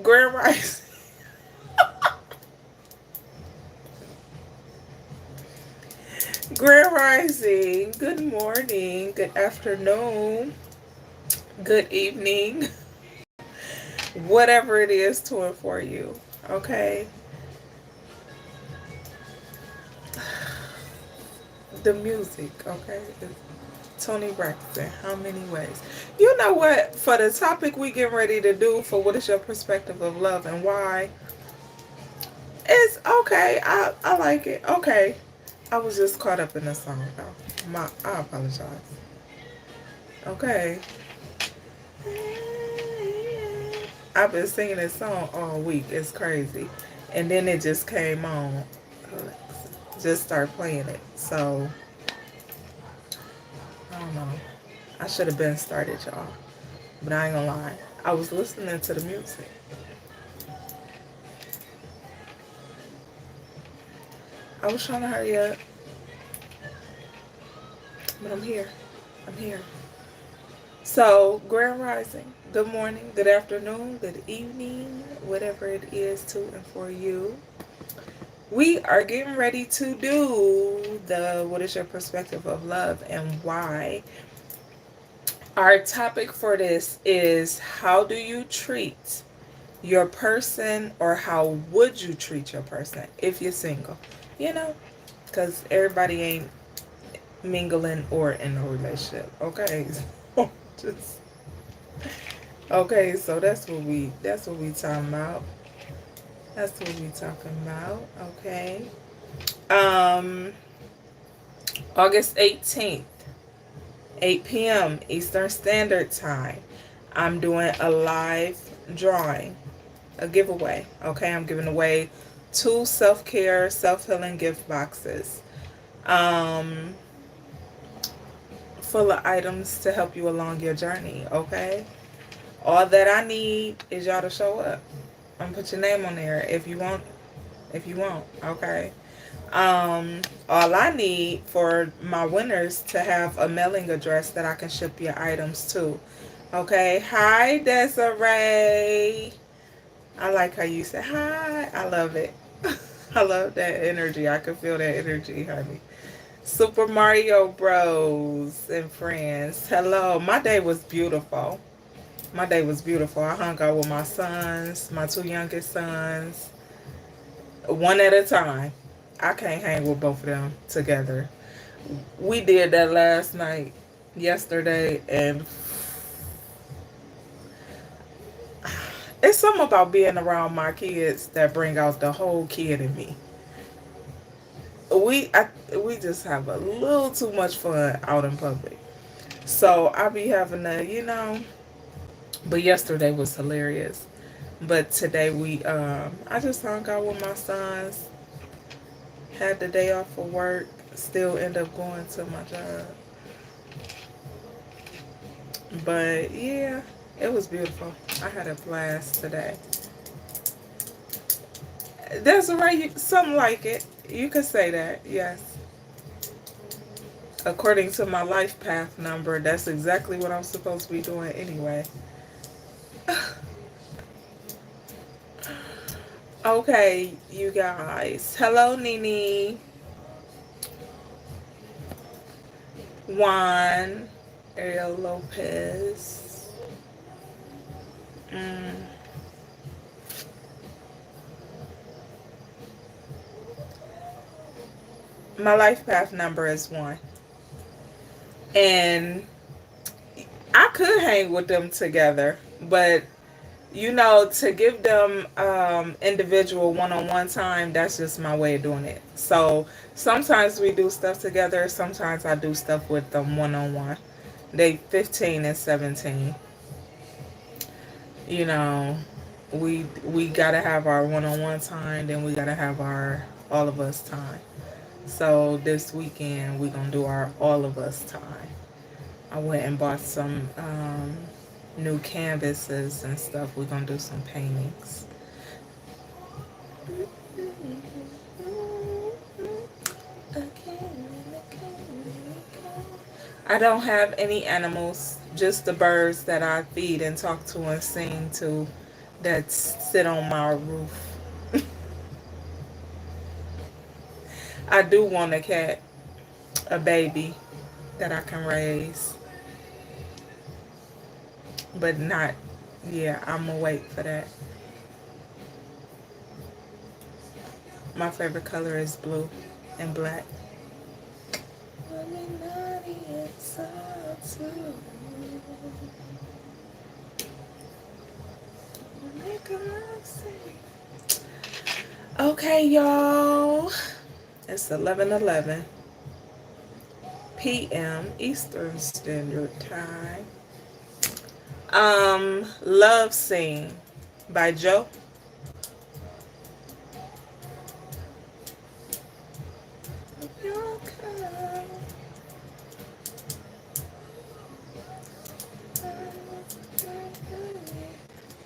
Grand Rising. Grand Rising. Good morning. Good afternoon. Good evening. Whatever it is to and for you. Okay. The music. Okay. Tony Braxton. How many ways? You know what? For the topic we getting ready to do for what is your perspective of love and why, it's okay. I like it. Okay. I was just caught up in the song though. I apologize. Okay. I've been singing this song all week. It's crazy. And then it just came on. Just start playing it. So, I don't know. I should have been started, y'all. But I ain't gonna lie. I was listening to the music. I was trying to hurry up. But I'm here. I'm here. So, Grand Rising. Good morning, good afternoon, good evening, whatever it is to and for you. We are getting ready to do the what is your perspective of love and why. Our topic for this is how do you treat your person, or how would you treat your person if you're single? You know, because everybody ain't mingling or in a relationship. Okay. Just okay, so that's what we talking about. That's what we talking about. Okay. Um August 18th, 8 p.m. Eastern Standard Time. I'm doing a live drawing, a giveaway. Okay, I'm giving away 2 self-care, self-healing gift boxes. Um Full of items to help you along your journey, okay? All that I need is y'all to show up. I'm gonna put your name on there if you want. If you want, okay. All I need for my winners to have a mailing address that I can ship your items to. Okay. Hi, Desiree. I like how you say hi. I love it. I love that energy. I can feel that energy, honey. Super Mario Bros. And friends. Hello. My day was beautiful. My day was beautiful. I hung out with my sons, my 2 youngest sons, one at a time. I can't hang with both of them together. We did that last night, yesterday, and it's something about being around my kids that bring out the whole kid in me. We just have a little too much fun out in public. So I be having to. But yesterday was hilarious. But today I just hung out with my sons, had the day off for work, still end up going to my job. But yeah, it was beautiful. I had a blast today. That's right, something like it. You could say that, yes. According to my life path number, that's exactly what I'm supposed to be doing anyway. Okay, you guys. Hello, Nini. Juan. Ariel Lopez. Mm. My life path number is 1. And I could hang with them together, but to give them individual one-on-one time, that's just my way of doing it. So sometimes we do stuff together, sometimes I do stuff with them one-on-one. They 15 and 17. You know, we gotta have our one-on-one time, then we gotta have our all of us time. So this weekend we gonna do our all of us time. I went and bought some new canvases and stuff. We're gonna do some paintings. I don't have any animals, just the birds that I feed and talk to and sing to that sit on my roof. I do want a cat, a baby that I can raise, but not, yeah, I'm gonna wait for that. My favorite color is blue and black. Okay, y'all. It's 11:11 p.m. Eastern Standard Time. Love Scene by Joe.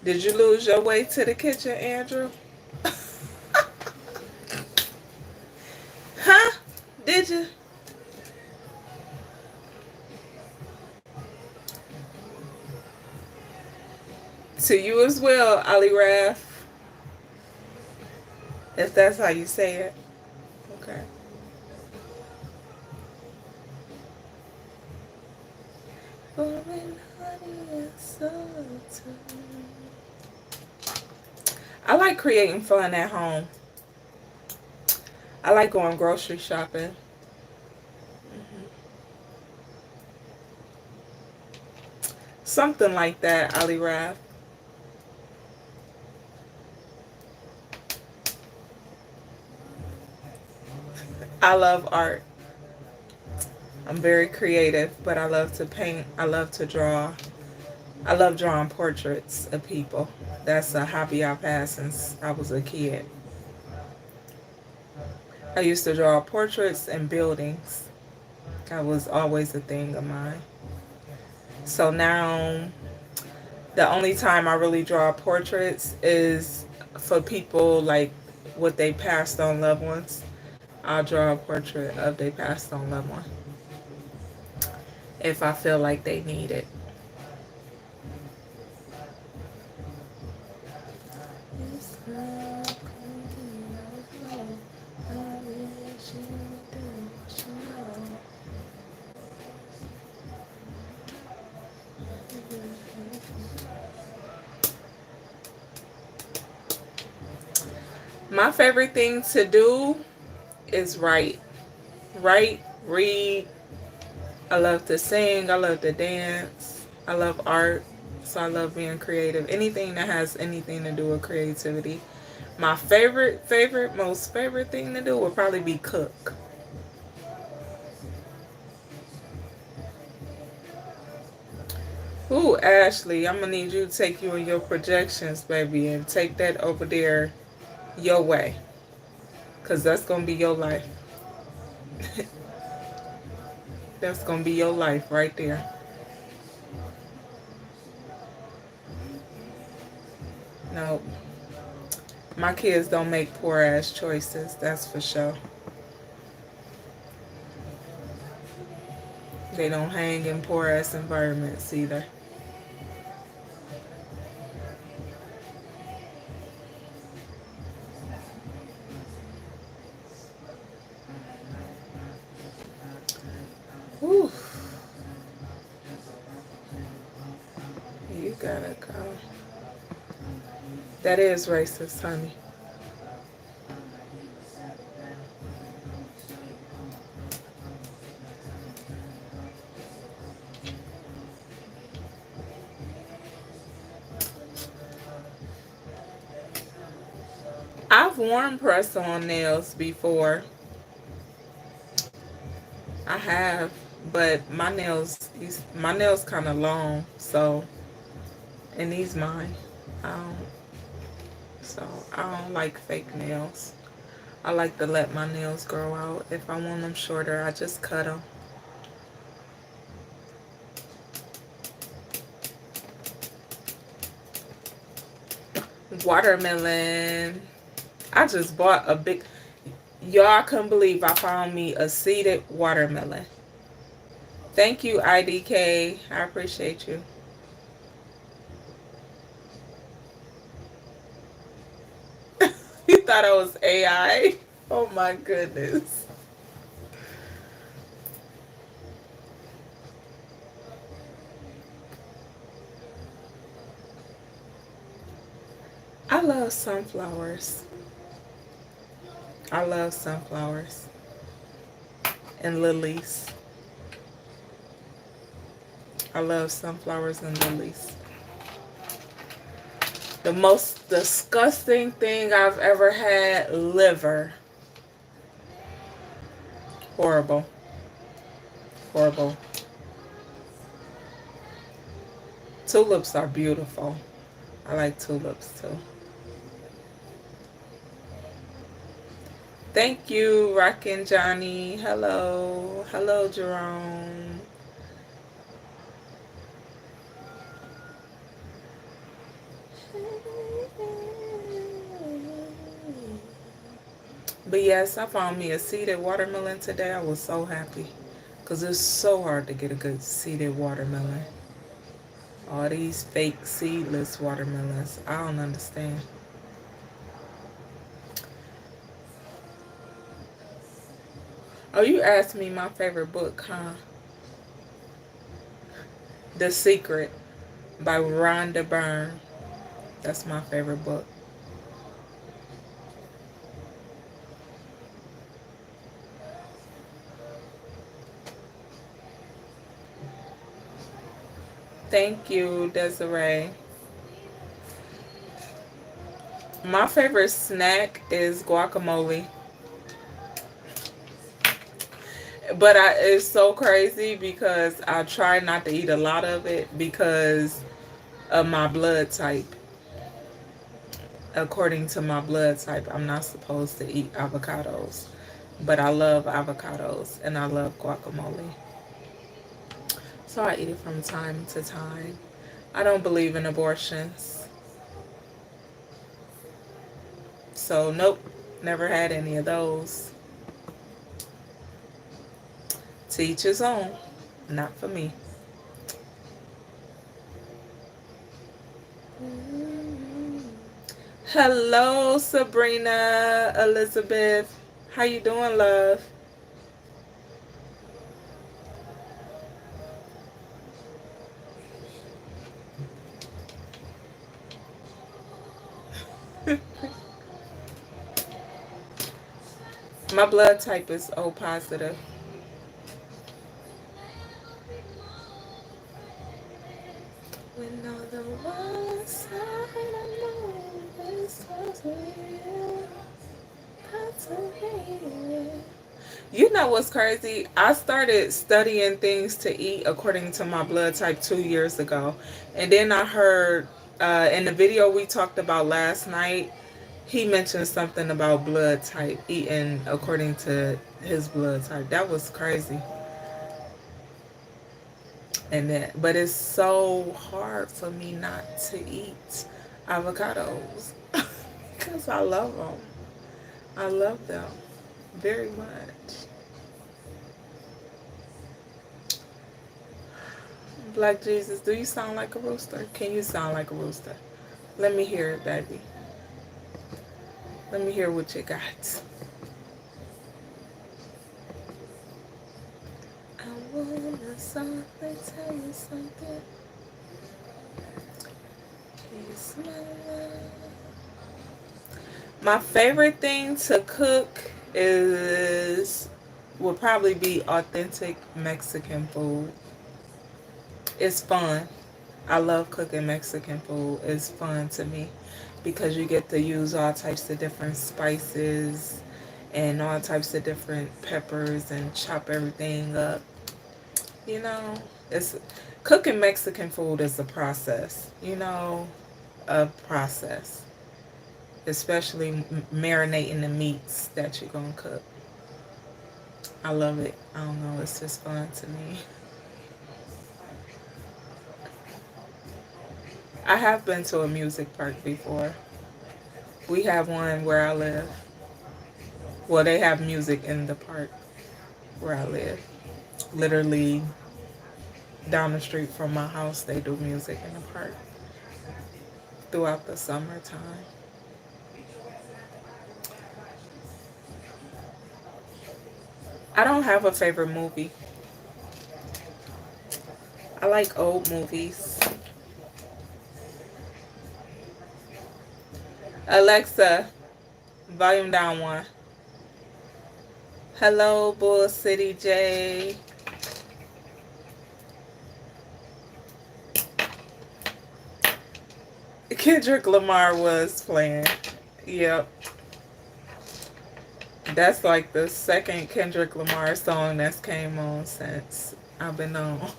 Did you lose your way to the kitchen, Andrew? Huh? Did you? To you as well, Ali Raff. If that's how you say it. Okay. I like creating fun at home. I like going grocery shopping. Something like that, Ali Raff. I love art. I'm very creative, but I love to paint. I love to draw. I love drawing portraits of people. That's a hobby I've had since I was a kid. I used to draw portraits and buildings. That was always a thing of mine. So now, the only time I really draw portraits is for people like with they passed on loved ones. I'll draw a portrait of their passed on loved one if I feel like they need it. My favorite thing to do is write. Write, read. I love to sing. I love to dance. I love art. So I love being creative. Anything that has anything to do with creativity. My most favorite thing to do would probably be cook. Ooh, Ashley, I'm going to need you to take you in your projections, baby, and take that over there your way. Because that's going to be your life. That's going to be your life right there. No, my kids don't make poor ass choices, that's for sure. They don't hang in poor ass environments either. Whew. You gotta go. That is racist, honey. I've worn press-on nails before. I have, but my nails kind of long, so, and these mine. I don't, so I don't like fake nails. I like to let my nails grow out. If I want them shorter, I just cut them. Watermelon. I just bought a big, y'all couldn't believe I found me a seeded watermelon. Thank you, IDK. I appreciate you. thought I was AI. Oh my goodness. I love sunflowers. I love sunflowers and lilies. I love sunflowers and lilies. The most disgusting thing I've ever had, liver. Horrible. Horrible. Tulips are beautiful. I like tulips too. Thank you, Rockin' Johnny. Hello. Hello, Jerome. But yes, I found me a seeded watermelon today. I was so happy. Because it's so hard to get a good seeded watermelon. All these fake seedless watermelons. I don't understand. Oh, you asked me my favorite book, huh? The Secret by Rhonda Byrne. That's my favorite book. Thank you, Desiree. My favorite snack is guacamole. But it's so crazy because I try not to eat a lot of it because of my blood type. According to my blood type, I'm not supposed to eat avocados. But I love avocados and I love guacamole. So I eat it from time to time. I don't believe in abortions. So nope, never had any of those. To each his own, not for me. Hello, Sabrina Elizabeth. How you doing, love? My blood type is O positive. When all the one side I know is real, that's real. You know what's crazy? I started studying things to eat according to my blood type 2 years ago. And then I heard in the video we talked about last night, he mentioned something about blood type, eating according to his blood type. That was crazy. But it's so hard for me not to eat avocados because I love them. I love them very much. Black Jesus, do you sound like a rooster? Can you sound like a rooster? Let me hear it, baby. Let me hear what you got. I wanna softly tell you something. Kiss my love. My favorite thing to cook would probably be authentic Mexican food. It's fun. I love cooking Mexican food. It's fun to me because you get to use all types of different spices and all types of different peppers and chop everything up. You know, it's cooking Mexican food is a process. You know, a process, especially marinating the meats that you're gonna cook. I love it. I don't know. It's just fun to me. I have been to a music park before. We have one where I live. Well, they have music in the park where I live. Literally down the street from my house, they do music in the park throughout the summertime. I don't have a favorite movie. I like old movies. Alexa, volume down one. Hello, Bull City J. Kendrick Lamar was playing. Yep. That's like the second Kendrick Lamar song that's came on since I've been on.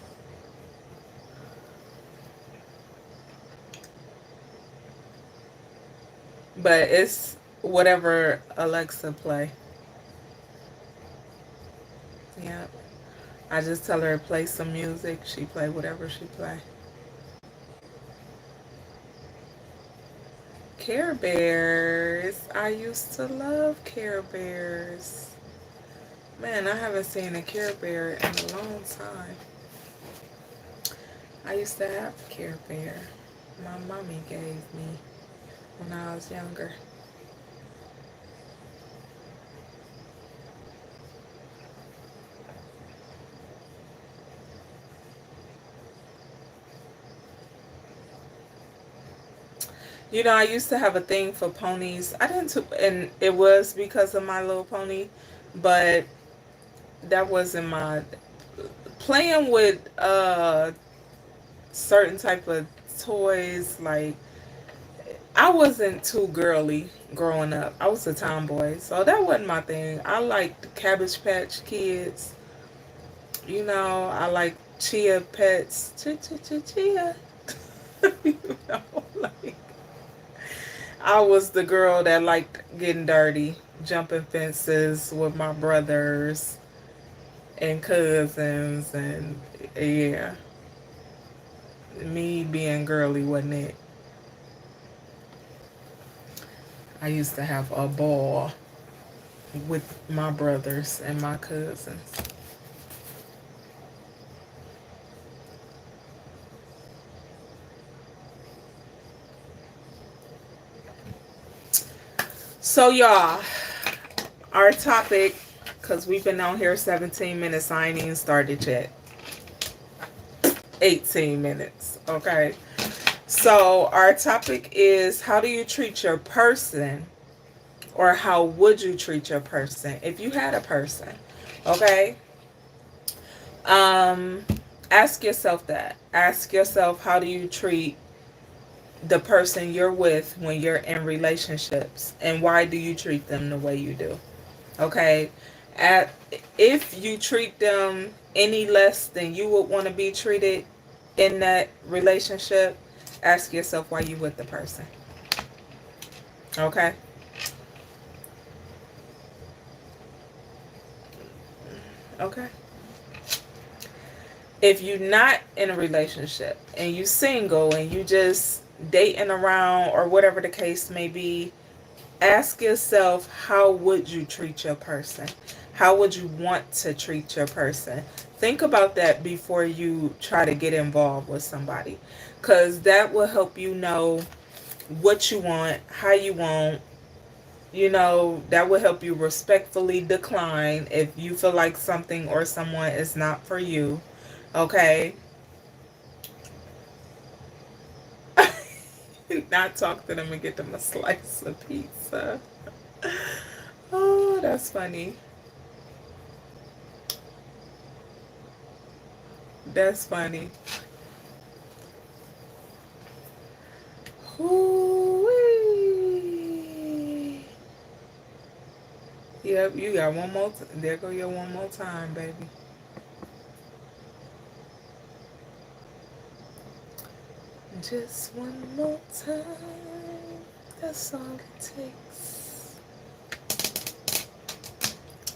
But it's whatever Alexa play. Yep. I just tell her to play some music. She play whatever she play. Care Bears. I used to love Care Bears. Man, I haven't seen a Care Bear in a long time. I used to have a Care Bear. My mommy gave me when I was younger. You know, I used to have a thing for ponies. I didn't, and it was because of My Little Pony, but that wasn't my playing with certain type of toys. Like, I wasn't too girly growing up. I was a tomboy, so that wasn't my thing. I liked Cabbage Patch Kids. You know, I like Chia Pets. Chia. You know, like, I was the girl that liked getting dirty, jumping fences with my brothers and cousins, and yeah, me being girly wasn't it. I used to have a ball with my brothers and my cousins. So y'all, our topic, because we've been on here 17 minutes, I ain't even started yet. 18 minutes, okay? So our topic is, how do you treat your person, or how would you treat your person if you had a person, okay? Um, Ask yourself that. Ask yourself, how do you treat the person you're with when you're in relationships, and why do you treat them the way you do? Okay, at if you treat them any less than you would want to be treated in that relationship, ask yourself why you with the person. Okay. Okay. If you're not in a relationship and you single and you just dating around or whatever the case may be, ask yourself, how would you treat your person? How would you want to treat your person? Think about that before you try to get involved with somebody, because that will help you know what you want, how you want. You know, that will help you respectfully decline if you feel like something or someone is not for you. Okay? Not talk to them and get them a slice of pizza. Oh, that's funny. That's funny. Ooh-wee. Yep, you got one more. There go your one more time, baby. Just one more time. That's all it takes.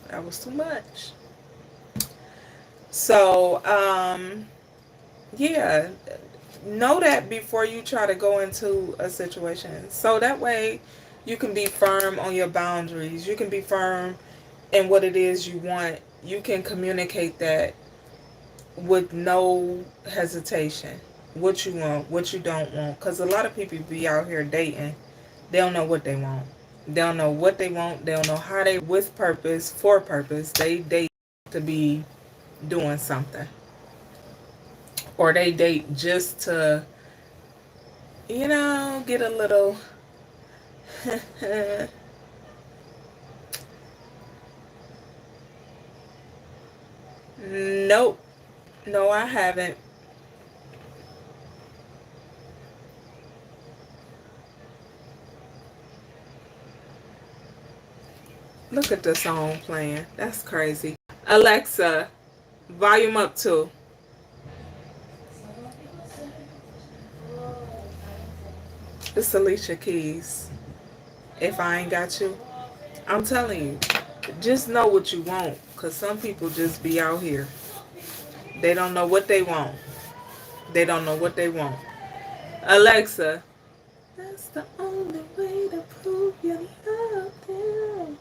That was too much. So, yeah, know that before you try to go into a situation. So that way you can be firm on your boundaries. You can be firm in what it is you want. You can communicate that with no hesitation. What you want, what you don't want. Because a lot of people be out here dating. They don't know what they want. They don't know what they want. They don't know how they, with purpose, for purpose. They date to be doing something. Or they date just to, get a little Nope. No, I haven't. Look at the song playing. That's crazy. Alexa, volume up too. It's Alicia Keys. If I ain't got you. I'm telling you. Just know what you want. Because some people just be out here. They don't know what they want. They don't know what they want. Alexa. That's the only way to prove you love them.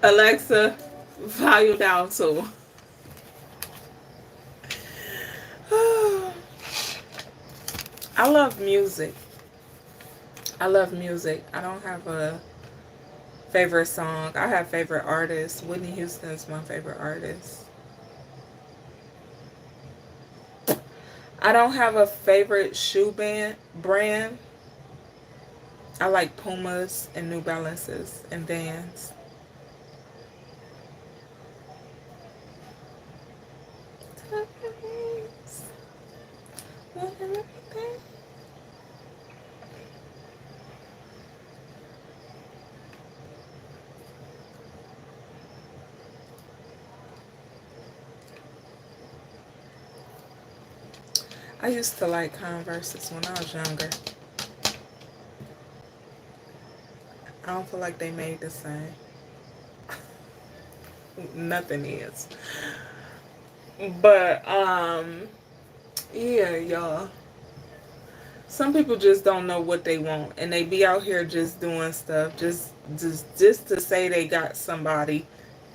Alexa, volume down too. I love music. I love music. I don't have a favorite song. I have favorite artists. Whitney Houston is my favorite artist. I don't have a favorite shoe brand. I like Pumas and New Balances and Vans. I used to like Converses when I was younger. I don't feel like they made the same. Nothing is. But, yeah, y'all. Some people just don't know what they want. And they be out here just doing stuff. Just to say they got somebody.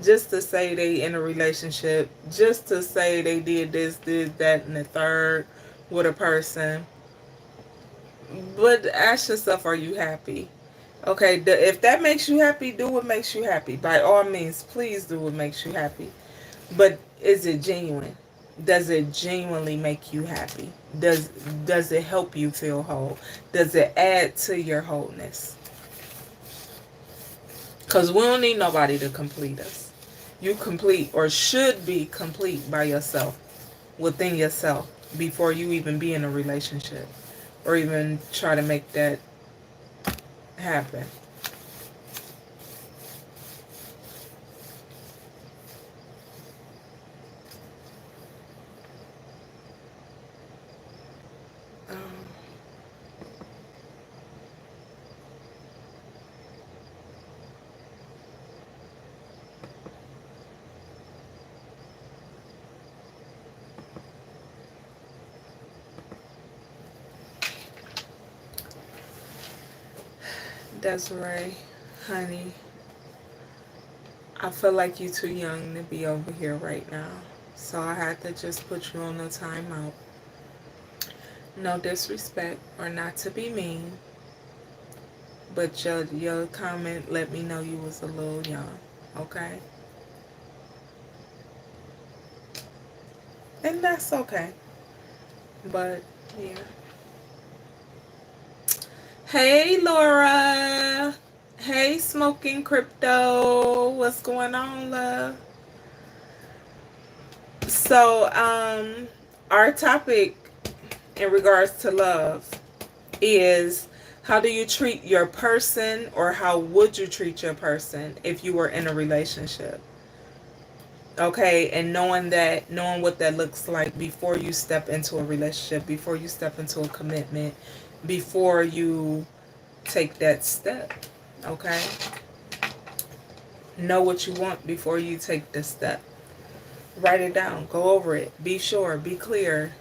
Just to say they in a relationship. Just to say they did this, did that, and the third with a person. But ask yourself, are you happy? Okay, if that makes you happy, do what makes you happy. By all means, please do what makes you happy. But is it genuine? Does it genuinely make you happy? Does it help you feel whole? Does it add to your wholeness? Because we don't need nobody to complete us. You complete or should be complete by yourself, within yourself, before you even be in a relationship or even try to make that happen. Desiree, honey, I feel like you're too young to be over here right now. So I had to just put you on a timeout. No disrespect or not to be mean, but your comment let me know you was a little young, okay? And that's okay. But, yeah. Hey, Laura. Hey, Smoking Crypto. What's going on, love? So, our topic in regards to love is, how do you treat your person, or how would you treat your person if you were in a relationship? Okay, and knowing what that looks like before you step into a relationship, before you step into a commitment, before you take that step. Okay? Know what you want before you take the step. Write it down. Go over it. Be sure. Be clear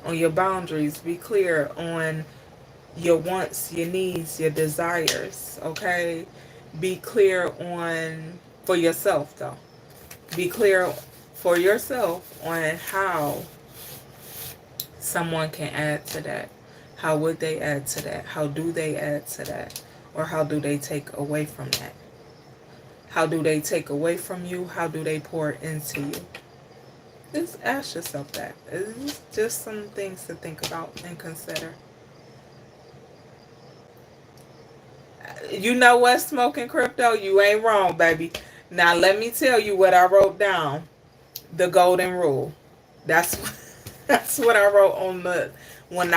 on your boundaries. Be clear on your wants, your needs, your desires. Okay? Be clear on, for yourself though. Be clear for yourself on how someone can add to that. How would they add to that? How do they add to that? Or how do they take away from that? How do they take away from you? How do they pour into you? Just ask yourself that. It's just some things to think about and consider. You know what, Smoking Crypto? You ain't wrong, baby. Now let me tell you what I wrote down. The golden rule. That's that's what I wrote on the when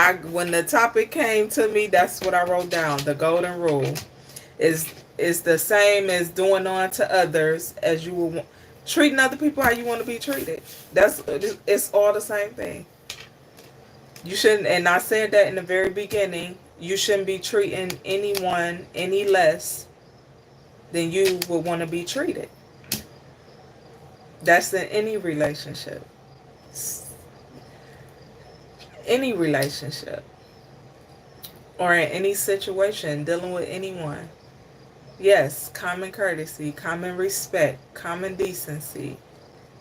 the topic came to me. That's what I wrote down. The golden rule is the same as doing unto others as you will treating other people how you want to be treated. It's all the same thing. You shouldn't, and I said that in the very beginning. You shouldn't be treating anyone any less than you would want to be treated. That's in any relationship. Any relationship. Or in any situation dealing with anyone. Yes, common courtesy, common respect, common decency.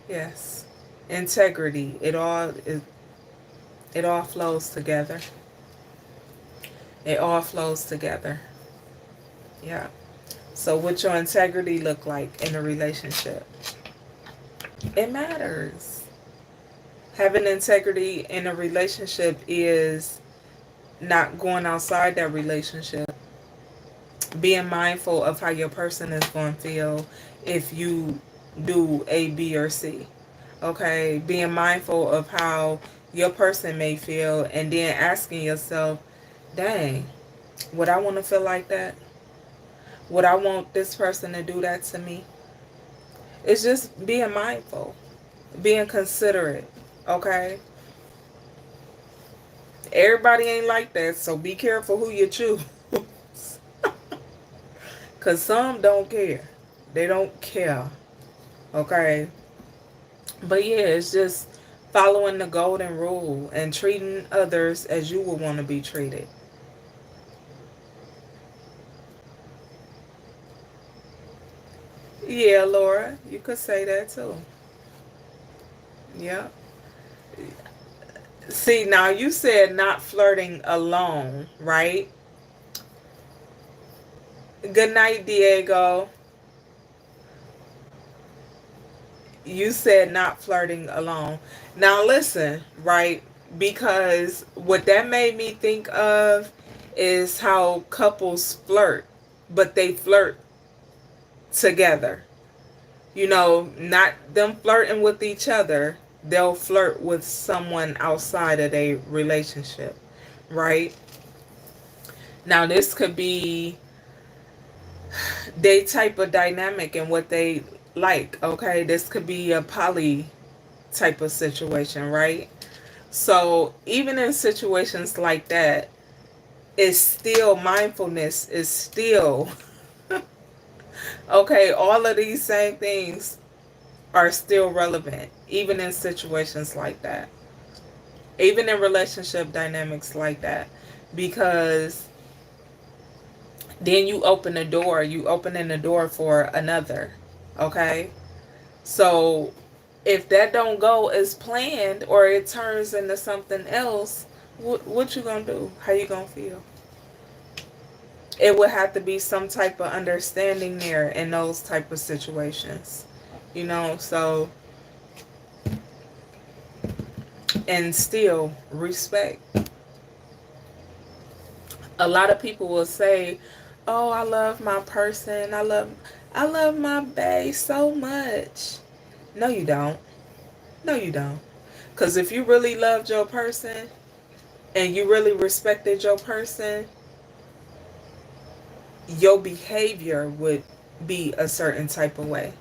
Yes. Integrity. It all flows together. It all flows together. Yeah. So what your integrity look like in a relationship? It matters. Having integrity in a relationship is not going outside that relationship. Being mindful of how your person is going to feel if you do A, B, or C. Okay? Being mindful of how your person may feel and then asking yourself, dang, would I want to feel like that? Would I want this person to do that to me? It's just being mindful. Being considerate. Okay? Everybody ain't like that, so be careful who you choose. Because some don't care. They don't care. Okay? But yeah, it's just following the golden rule and treating others as you would want to be treated. Yeah, Laura, you could say that too. Yeah. See, now you said not flirting alone, right? Good night, Diego. You said not flirting alone. Now listen, right? Because what that made me think of is how couples flirt, but they flirt together. You know, not them flirting with each other. They'll flirt with someone outside of their relationship, right? Now this could be they type of dynamic and what they like, okay? This could be a poly type of situation, right? So even in situations like that, it's still mindfulness is still okay, all of these same things are still relevant, even in situations like that. Even in relationship dynamics like that. Because then you open the door, you opening the door for another. Okay? So if that don't go as planned or it turns into something else, what you gonna do? How you gonna feel? It would have to be some type of understanding there in those type of situations. You know, so and still respect. A lot of people will say, "Oh, I love my person. I love my bae so much." No, you don't. No, you don't. Because if you really loved your person and you really respected your person, your behavior would be a certain type of way.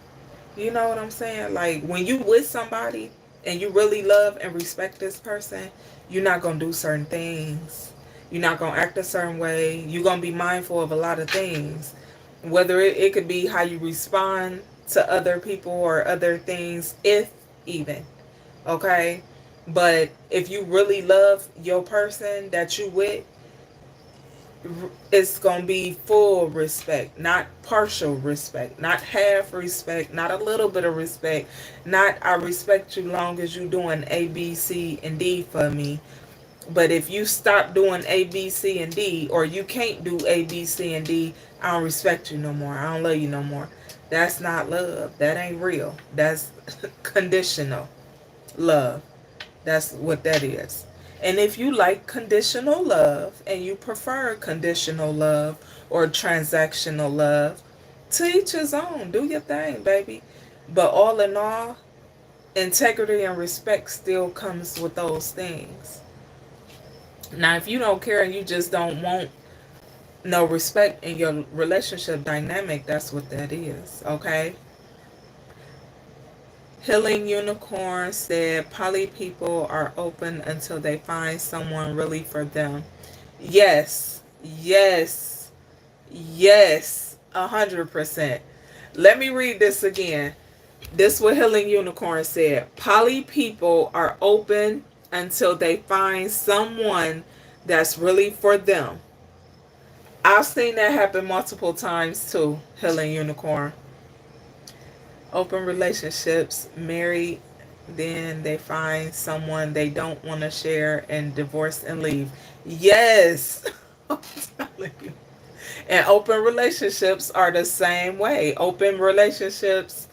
You know what I'm saying? Like when you with somebody and you really love and respect this person, you're not going to do certain things. You're not going to act a certain way. You're going to be mindful of a lot of things. Whether it could be how you respond to other people or other things, if even. Okay? But if you really love your person that you with, it's going to be full respect, not partial respect, not half respect, not a little bit of respect, not I respect you long as you doing A, B, C, and D for me. But if you stop doing A, B, C, and D, or you can't do A, B, C, and D, I don't respect you no more. I don't love you no more. That's not love. That ain't real. That's conditional love. That's what that is. And if you like conditional love and you prefer conditional love or transactional love, to each his own. Do your thing, baby. But all in all, integrity and respect still comes with those things. Now, if you don't care and you just don't want no respect in your relationship dynamic, that's what that is, okay? Healing Unicorn said poly people are open until they find someone really for them. Yes, yes, yes, 100%. Let me read this again. This is what Healing Unicorn said. Poly people are open until they find someone that's really for them. I've seen that happen multiple times too, Healing Unicorn. Open relationships, married, then they find someone they don't want to share and divorce and leave. Yes! I'm telling you. And open relationships are the same way. Open relationships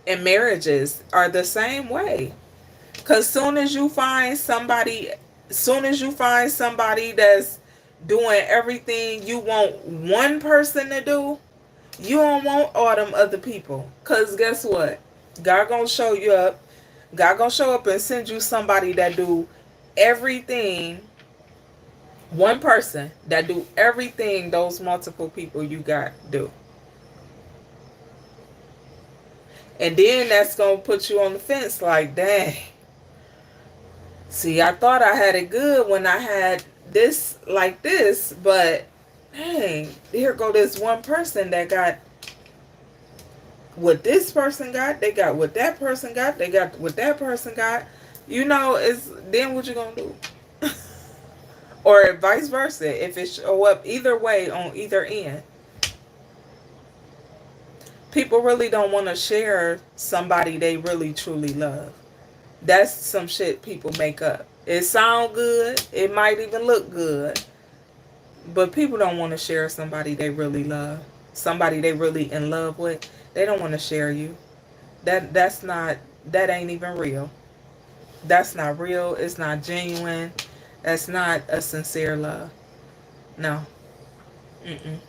and marriages are the same way. Cause soon as you find somebody that's doing everything you want one person to do, you don't want all them other people. Cause guess what? God gonna show you up. God gonna show up and send you somebody that do everything. One person that do everything those multiple people you got do. And then that's gonna put you on the fence like, dang. See, I thought I had it good when I had this like this, but dang, here go this one person that got what this person got, they got what that person got, they got what that person got. You know, it's then what you gonna do? Or vice versa, if it show up either way on either end. People really don't want to share somebody they really truly love. That's some shit people make up. It sound good, it might even look good, but people don't want to share somebody they really love. Somebody they really in love with. They don't want to share you. That ain't even real. That's not real. It's not genuine. That's not a sincere love. No. Mm-mm.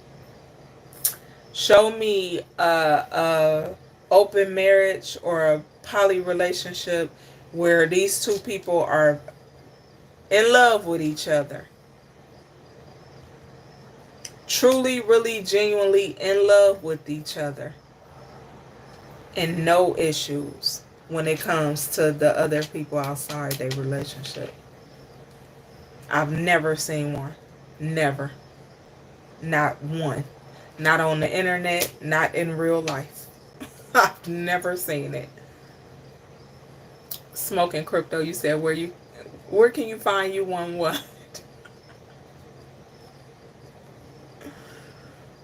Show me a open marriage or a poly relationship where these two people are in love with each other. Truly, really, genuinely in love with each other. And no issues when it comes to the other people outside their relationship. I've never seen one. Never. Not one. Not on the internet, not in real life. I've never seen it. Smoking crypto, you said where can you find you one what?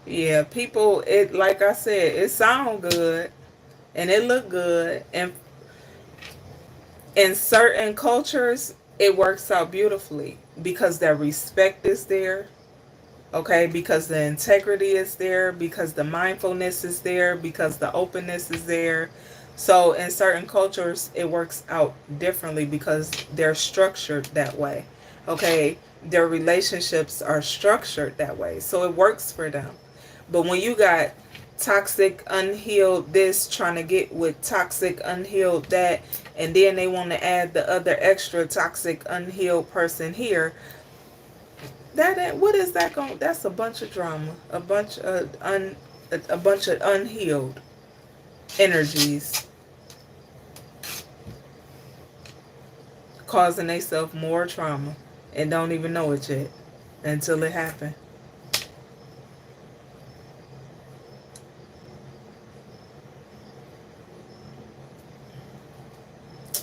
Yeah, people, it like I said, it sound good and it look good, and in certain cultures it works out beautifully because that respect is there. Okay, because the integrity is there, because the mindfulness is there, because the openness is there. So in certain cultures, it works out differently because they're structured that way. Okay, their relationships are structured that way. So it works for them. But when you got toxic, unhealed this, trying to get with toxic, unhealed that, and then they want to add the other extra toxic, unhealed person here, that what is that going? That's a bunch of drama, a bunch of unhealed energies, causing themselves more trauma and don't even know it yet until it happened.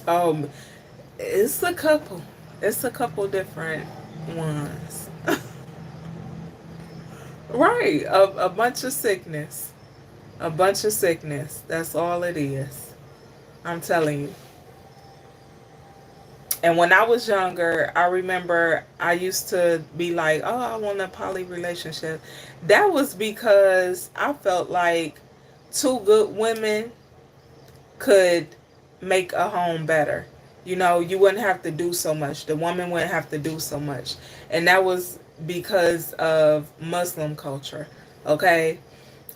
Oh, it's a couple. It's a couple different ones. Right, a bunch of sickness. A bunch of sickness. That's all it is. I'm telling you. And when I was younger, I remember I used to be like, oh, I want a poly relationship. That was because I felt like two good women could make a home better. You know, you wouldn't have to do so much. The woman wouldn't have to do so much. And that was because of Muslim culture. Okay?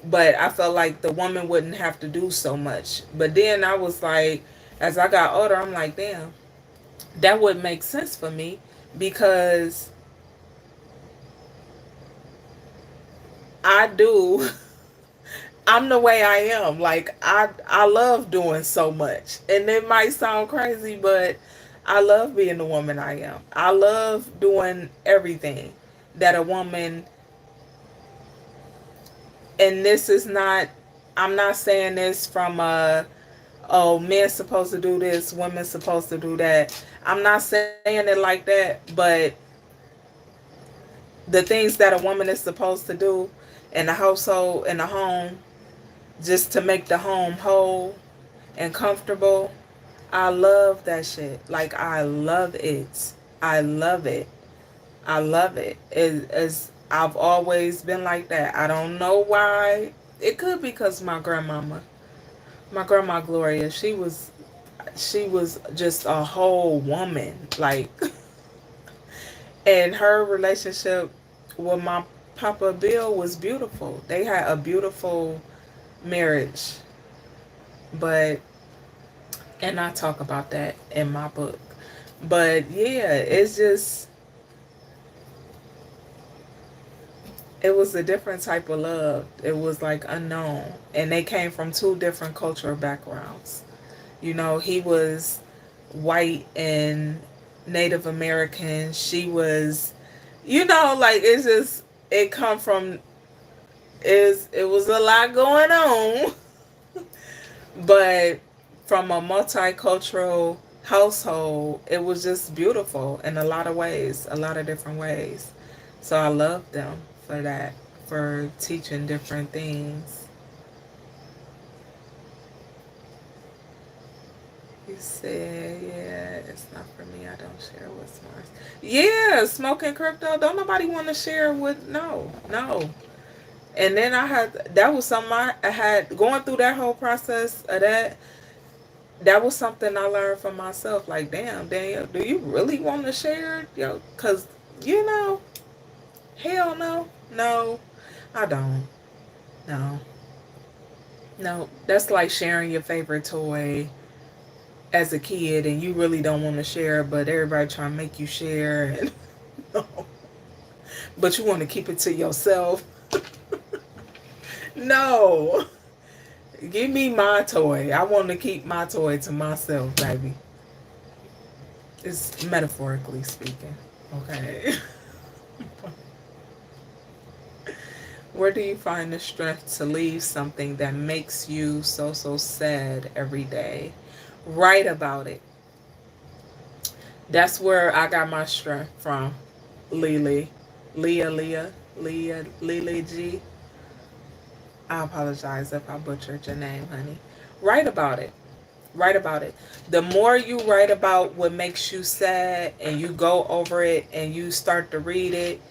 But I felt like the woman wouldn't have to do so much. But then I was like, as I got older, I'm like, damn, that would make sense for me because I do I'm the way I am. Like I love doing so much. And it might sound crazy, but I love being the woman I am. I love doing everything that a woman, and this is not, I'm not saying this from oh, men's supposed to do this, women's supposed to do that. I'm not saying it like that, but the things that a woman is supposed to do in the household, in the home, just to make the home whole and comfortable. I love that shit. Like I love it. I love it. I love it. It's I've always been like that. I don't know why. It could be because my grandma Gloria, she was just a whole woman. Like, and her relationship with my Papa Bill was beautiful. They had a beautiful marriage. But and I talk about that in my book. But yeah, it's just it was a different type of love. It was like unknown, and they came from two different cultural backgrounds. You know, he was white and Native American. She was, you know, like it's just it come from is it was a lot going on, but from a multicultural household, it was just beautiful in a lot of ways, a lot of different ways. So I love them for that, for teaching different things. You said, yeah, it's not for me. I don't share what's mine. Yeah, smoking crypto. Don't nobody want to share with, no, no. And then that was something I had, going through that whole process of that was something I learned from myself. Like, damn, Danielle, do you really want to share? Yo, because, you know, hell no. No, I don't. No. No. That's like sharing your favorite toy as a kid and you really don't want to share, but everybody trying to make you share. And no. But you want to keep it to yourself. No. Give me my toy. I want to keep my toy to myself, baby. It's metaphorically speaking. Okay. Where do you find the strength to leave something that makes you so sad every day? Write about it. That's where I got my strength from. Lily. Lily G. I apologize if I butchered your name, honey. Write about it. Write about it. The more you write about what makes you sad and you go over it and you start to read it,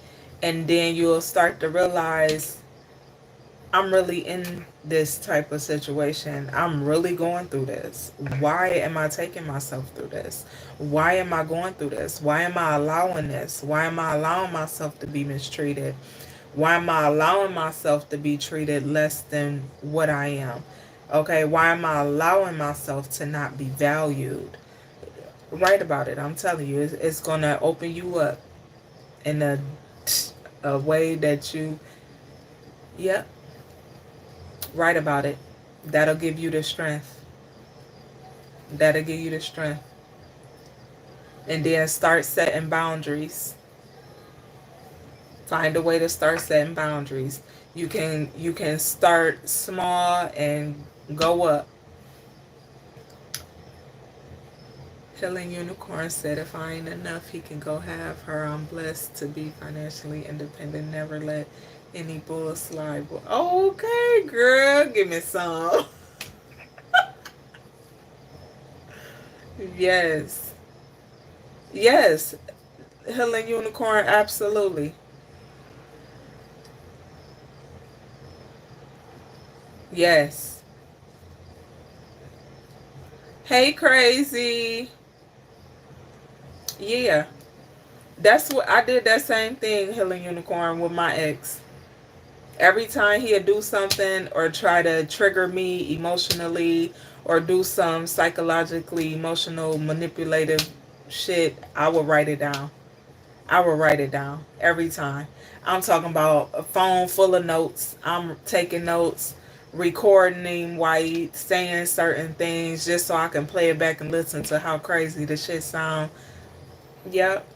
and then you'll start to realize I'm really in this type of situation. I'm really going through this. Why am I taking myself through this? Why am I going through this? Why am I allowing this? Why am I allowing myself to be mistreated? Why am I allowing myself to be treated less than what I am? Okay, why am I allowing myself to not be valued? Write about it. I'm telling you, it's going to open you up in a way that you, yep, write about it. That'll give you the strength. That'll give you the strength. And then start setting boundaries. Find a way to start setting boundaries. You can start small and go up. Healing Unicorn said, if I ain't enough, he can go have her. I'm blessed to be financially independent. Never let any bull slide. Okay, girl, give me some. Yes. Yes. Healing Unicorn, absolutely. Yes. Hey, crazy. Yeah. That's what I did. That same thing, Healing Unicorn, with my ex. Every time he'd do something or try to trigger me emotionally or do some psychologically emotional manipulative shit, I would write it down. I would write it down every time. I'm talking about a phone full of notes. I'm taking notes, recording while saying certain things just so I can play it back and listen to how crazy the shit sound. Yep,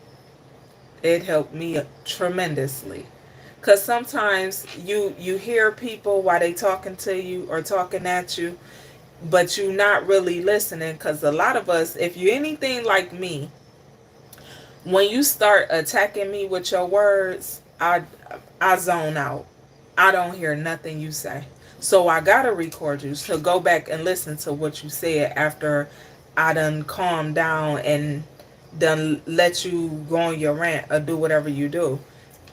it helped me tremendously. Cause sometimes you hear people while they talking to you or talking at you, but you not really listening. Cause a lot of us, if you anything like me, when you start attacking me with your words, I zone out. I don't hear nothing you say. So I gotta record you to go back and listen to what you said after I done calm down and done let you go on your rant or do whatever you do.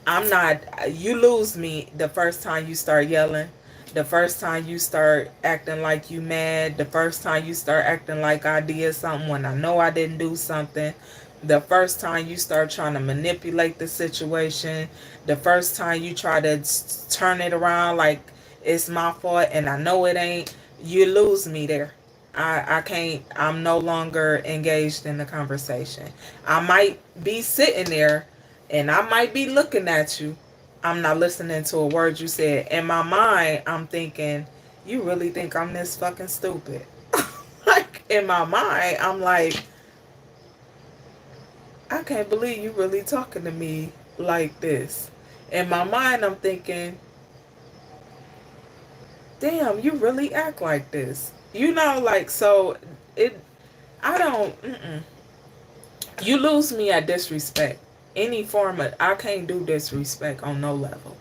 I'm not, you lose me the first time you start yelling, the first time you start acting like you mad, the first time you start acting like I did something when I know I didn't do something, the first time you start trying to manipulate the situation, the first time you try to turn it around like it's my fault and I know it ain't, you lose me there. I can't, I'm no longer engaged in the conversation. I might be sitting there and I might be looking at you. I'm not listening to a word you said. In my mind, I'm thinking, you really think I'm this fucking stupid? Like, in my mind, I'm like, I can't believe you really talking to me like this. In my mind, I'm thinking, damn, you really act like this. You know, like, so it, I don't, you lose me at disrespect. Any form of, I can't do disrespect on no level.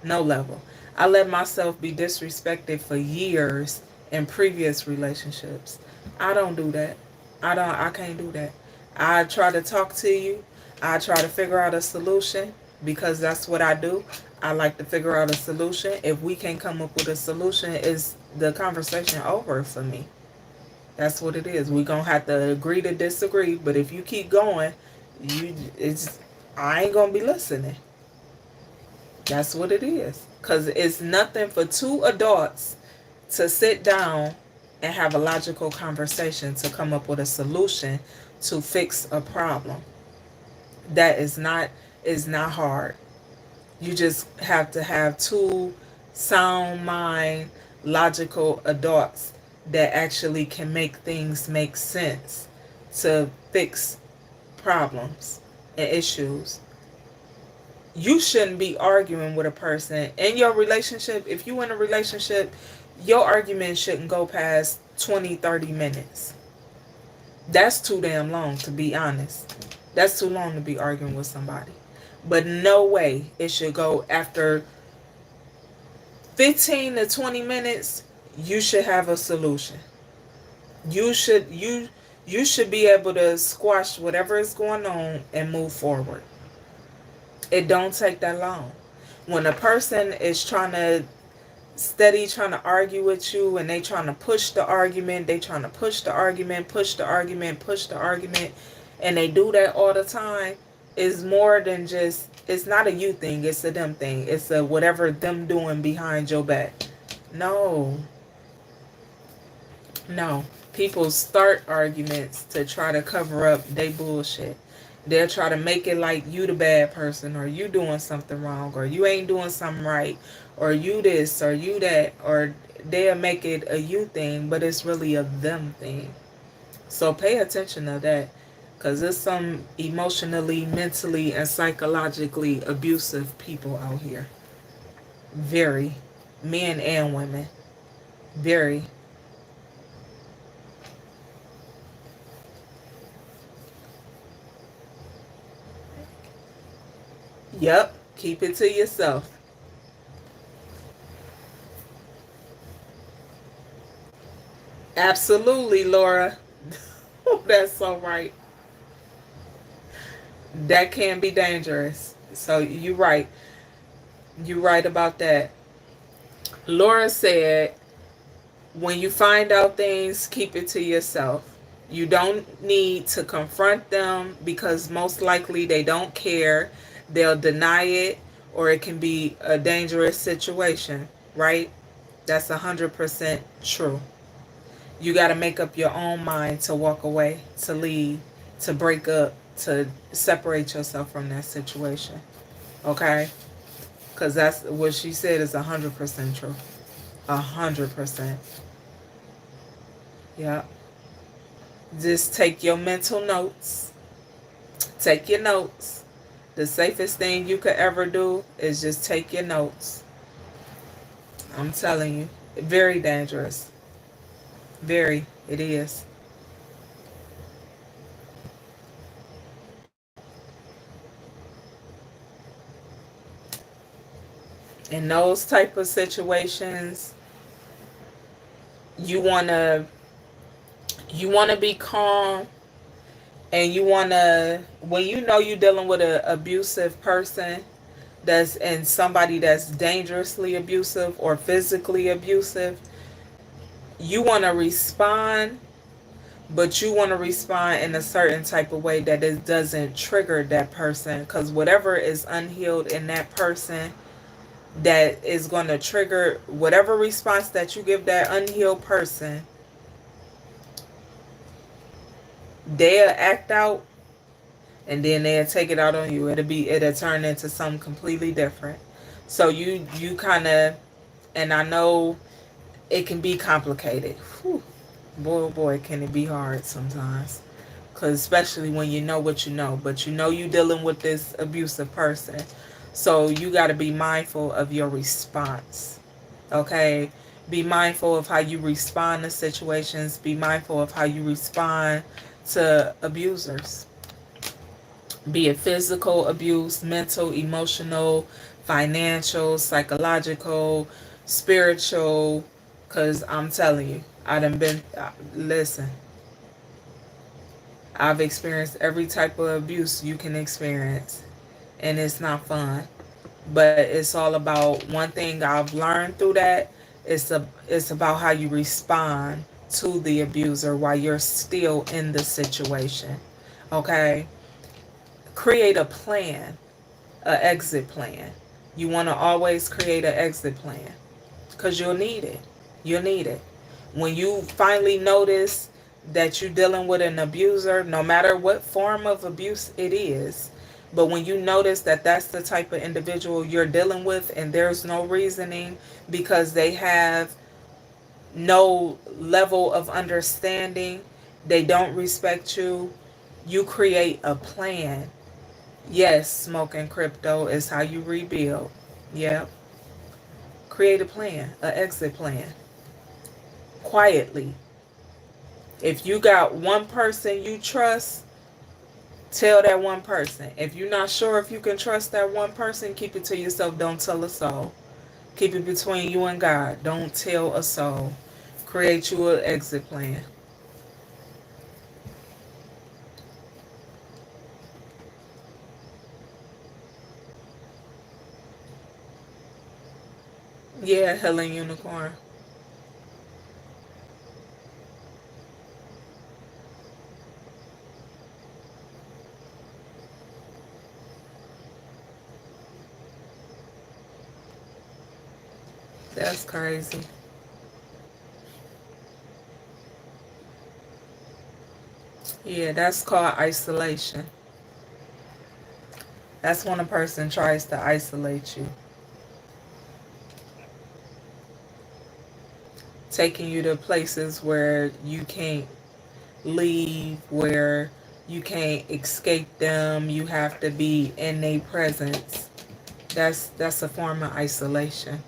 No level. I let myself be disrespected for years in previous relationships. I don't do that. I can't do that. I try to talk to you. I try to figure out a solution because that's what I do. I like to figure out a solution. If we can't come up with a solution, is the conversation over for me? That's what it is. We're gonna have to agree to disagree, but if you keep going, it's I ain't gonna be listening. That's what it is. Because it's nothing for two adults to sit down and have a logical conversation to come up with a solution to fix a problem. That is not hard. You just have to have two sound mind, logical adults that actually can make things make sense to fix problems and issues. You shouldn't be arguing with a person in your relationship. If you in a relationship, your argument shouldn't go past 20, 30 minutes. That's too damn long, to be honest. That's too long to be arguing with somebody. But no way it should go after 15 to 20 minutes. You should have a solution. You should be able to squash whatever is going on and move forward. It don't take that long. When a person is trying to argue with you and they trying to push the argument, they trying to push the argument, push the argument, push the argument, and they do that all the time, is more than just, it's not a you thing, it's a them thing. It's a whatever them doing behind your back. No. No. People start arguments to try to cover up they bullshit. They'll try to make it like you the bad person, or you doing something wrong, or you ain't doing something right, or you this or you that, or they'll make it a you thing, but it's really a them thing. So pay attention to that, because there's some emotionally, mentally, and psychologically abusive people out here. Very. Men and women. Very. Yep. Keep it to yourself. Absolutely, Laura. That's so right. That can be dangerous. So you're right. You're right about that. Laura said, When you find out things, keep it to yourself. You don't need to confront them because most likely they don't care. They'll deny it, or it can be a dangerous situation, right? That's 100% true. You got to make up your own mind to walk away, to leave, to break up, to separate yourself from that situation. Okay? Because that's what she said is 100% true. 100%. Yeah. Just take your mental notes. Take your notes. The safest thing you could ever do is just take your notes. I'm telling you. Very dangerous. Very. It is. In those type of situations, you wanna be calm, and you wanna, when you know you're dealing with an abusive person, that's and somebody that's dangerously abusive or physically abusive, you wanna respond, but you want to respond in a certain type of way that it doesn't trigger that person, because whatever is unhealed in that person, that is going to trigger whatever response that you give that unhealed person, they'll act out, and then they'll take it out on you. It'll turn into something completely different. So you kind of, and I know it can be complicated. Whew. Boy, oh boy, can it be hard sometimes. Because especially when you know what you know, but you know you're dealing with this abusive person. So you got to be mindful of your response. Okay? Be mindful of how you respond to situations. Be mindful of how you respond to abusers. Be it physical abuse, mental, emotional, financial, psychological, spiritual. Because I'm telling you, listen, I've experienced every type of abuse you can experience, and it's not fun. But it's all about one thing I've learned through that. It's about how you respond to the abuser while you're still in the situation. Okay? Create a plan, an exit plan. You want to always create an exit plan because you'll need it. You'll need it. When you finally notice that you're dealing with an abuser, no matter what form of abuse it is, but when you notice that that's the type of individual you're dealing with and there's no reasoning because they have no level of understanding, they don't respect you, you create a plan. Yes, smoking crypto is how you rebuild. Yeah. Create a plan, an exit plan. Quietly. If you got one person you trust, tell that one person. If you're not sure if you can trust that one person, keep it to yourself. Don't tell a soul. Keep it between you and God. Don't tell a soul. Create you an exit plan. Yeah, Helen Unicorn. That's crazy. Yeah, that's called isolation. That's when a person tries to isolate you, taking you to places where you can't leave, where you can't escape them. You have to be in their presence. That's a form of isolation.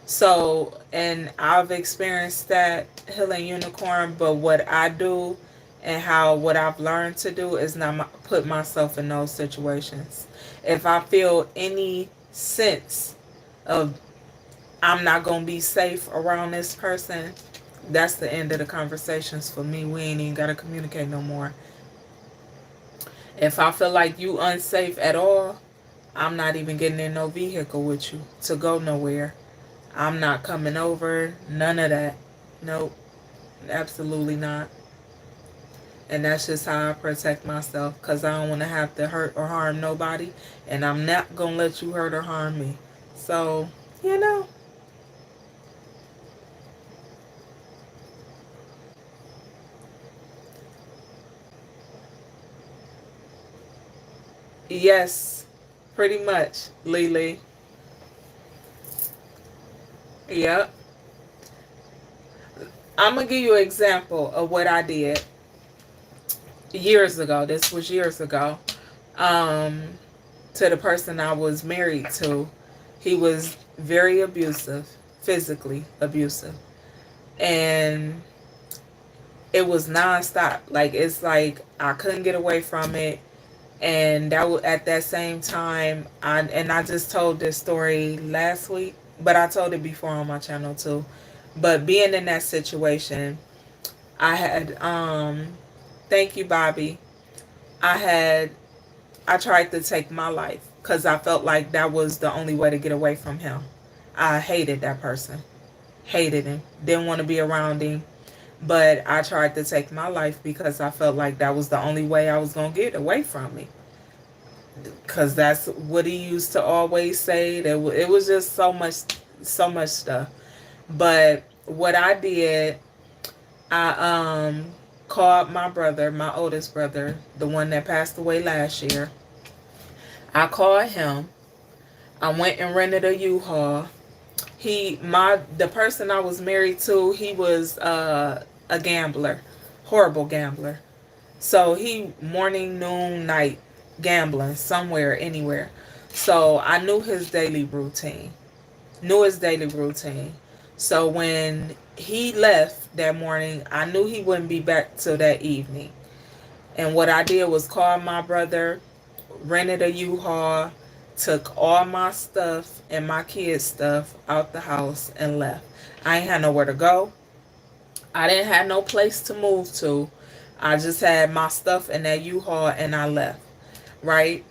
So, and I've experienced that, healing unicorn, but what I do and what I've learned to do is not put myself in those situations. If I feel any sense of I'm not going to be safe around this person, that's the end of the conversations for me. We ain't even got to communicate no more. If I feel like you unsafe at all, I'm not even getting in no vehicle with you to go nowhere. I'm not coming over. None of that. Nope. Absolutely not. And that's just how I protect myself, because I don't want to have to hurt or harm nobody. And I'm not going to let you hurt or harm me. So, you know, yes, pretty much, Lily. Yep. I'm going to give you an example of what I did years ago. This was years ago. Um, to the person I was married to. He was very abusive, physically abusive. And it was nonstop. Like, it's like I couldn't get away from it. And that was at that same time. I just told this story last week, but I told it before on my channel too. But being in that situation, I had thank you, Bobby. I had I tried to take my life because I felt like that was the only way to get away from him. I hated that person. Hated him. Didn't want to be around him. But I tried to take my life because I felt like that was the only way I was going to get away from me. Because that's what he used to always say. It was just so much stuff. But what I did, I called my brother, my oldest brother, the one that passed away last year. I called him. I went and rented a U-Haul. The person I was married to, he was a gambler, horrible gambler. So he morning, noon, night gambling somewhere, anywhere. So I knew his daily routine. Knew his daily routine. So when he left that morning, I knew he wouldn't be back till that evening. And what I did was call my brother, rented a U-Haul, took all my stuff and my kids' stuff out the house and left. I ain't had nowhere to go. I didn't have no place to move to. I just had my stuff in that U-Haul and I left. Right?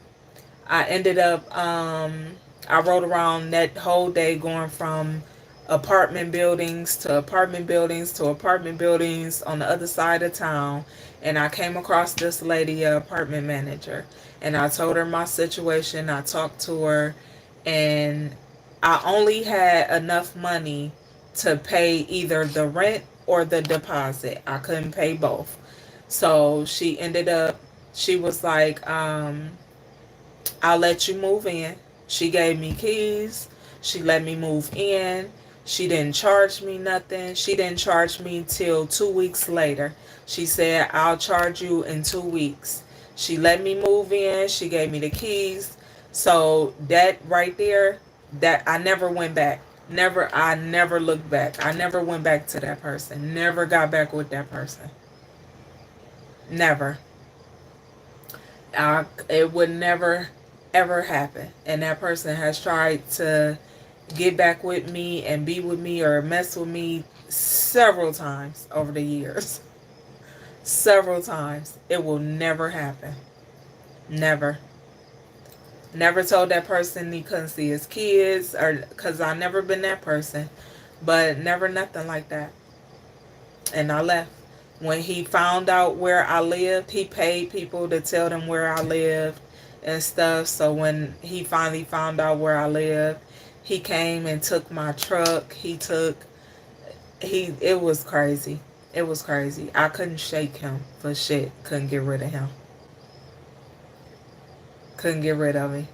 I ended up I rode around that whole day going from apartment buildings to apartment buildings to apartment buildings on the other side of town. And I came across this lady, an apartment manager. And I told her my situation. I talked to her. And I only had enough money to pay either the rent or the deposit. I couldn't pay both. So she was like, I'll let you move in. She gave me keys. She let me move in. She didn't charge me nothing. She didn't charge me till 2 weeks later. She said, I'll charge you in 2 weeks. She let me move in. She gave me the keys. So that right there, that I never went back. I never looked back. I never went back to that person. Never got back with that person. Never. It would never ever happen. And that person has tried to get back with me and be with me or mess with me several times over the years. Several times. It will never happen. Never. Never told that person he couldn't see his kids, or because I never been that person. But never nothing like that. And I left. When he found out where I lived, he paid people to tell them where I lived and stuff. So when he finally found out where I lived, he came and took my truck. It was crazy. It was crazy. I couldn't shake him for shit. Couldn't get rid of him. Couldn't get rid of me.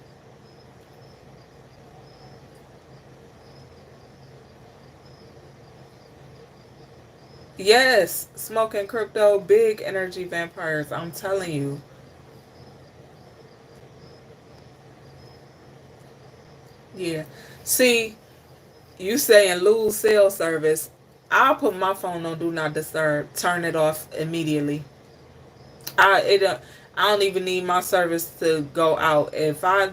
Yes, smoking crypto, big energy vampires. I'm telling you. Yeah. See, you saying lose cell service. I'll put my phone on do not disturb. Turn it off immediately. I it I don't even need my service to go out. If I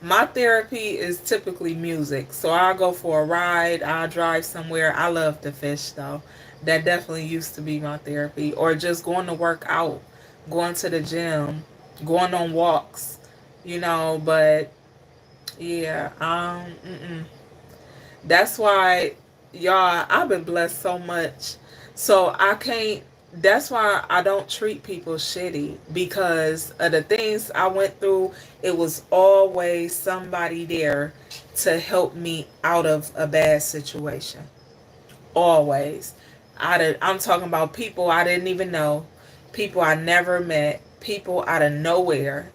My therapy is typically music. So I go for a ride, I drive somewhere. I love to fish though. That definitely used to be my therapy. Or just going to work out, going to the gym, going on walks, but yeah, That's why, y'all, I've been blessed so much. So I can't, that's why I don't treat people shitty, because of the things I went through. It was always somebody there to help me out of a bad situation. Always. I'm talking about people I didn't even know, people I never met, people out of nowhere.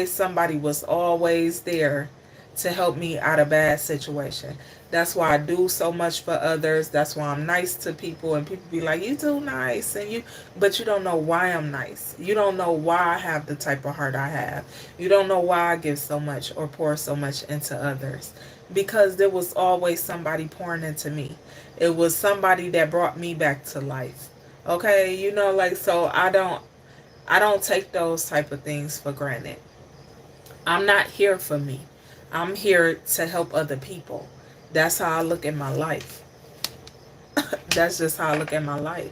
Somebody was always there to help me out of bad situation. That's why I do so much for others. That's why I'm nice to people, and people be like, "You too nice," but you don't know why I'm nice. You don't know why I have the type of heart I have. You don't know why I give so much or pour so much into others, because there was always somebody pouring into me. It was somebody that brought me back to life. Okay, like, so I don't take those type of things for granted. I'm not here for me. I'm here to help other people. That's how I look at my life. That's just how I look at my life.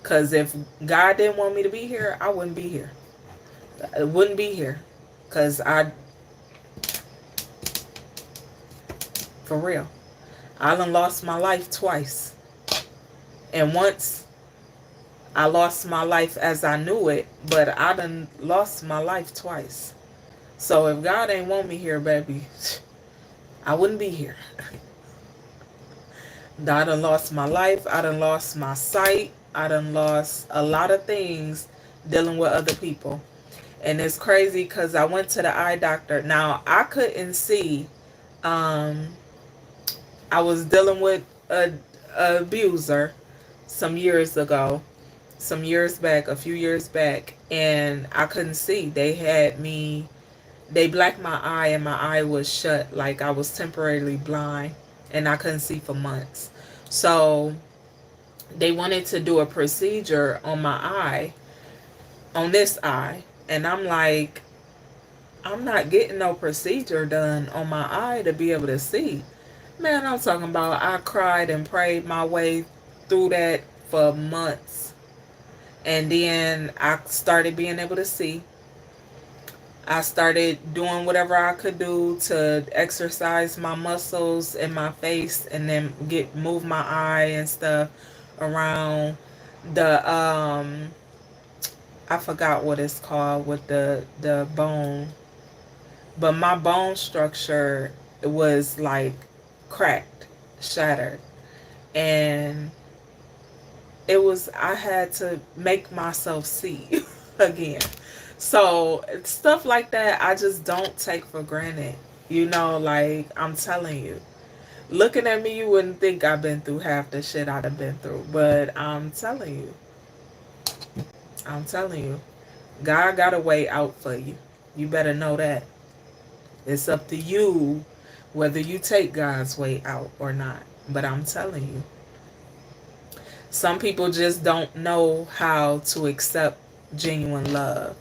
Because if God didn't want me to be here, I wouldn't be here. I wouldn't be here. Because for real, I done lost my life twice. And once I lost my life as I knew it, but I done lost my life twice. So if God ain't want me here, baby, I wouldn't be here. I done lost my life. I done lost my sight. I done lost a lot of things dealing with other people. And it's crazy because I went to the eye doctor. Now, I couldn't see. Um, I was dealing with a abuser some years ago, a few years back, and I couldn't see. They blacked my eye, and my eye was shut, like I was temporarily blind, and I couldn't see for months. So they wanted to do a procedure on my eye, on this eye, and I'm like, I'm not getting no procedure done on my eye to be able to see. Man, I'm talking about, I cried and prayed my way through that for months. And then I started being able to see. I started doing whatever I could do to exercise my muscles in my face, and then move my eye and stuff around the I forgot what it's called with the bone, but my bone structure was like cracked, shattered, and I had to make myself see again. So stuff like that, I just don't take for granted. Like, I'm telling you, looking at me, you wouldn't think I've been through half the shit I'd have been through. But I'm telling you, God got a way out for you. You better know that. It's up to you whether you take God's way out or not. But I'm telling you, some people just don't know how to accept genuine love.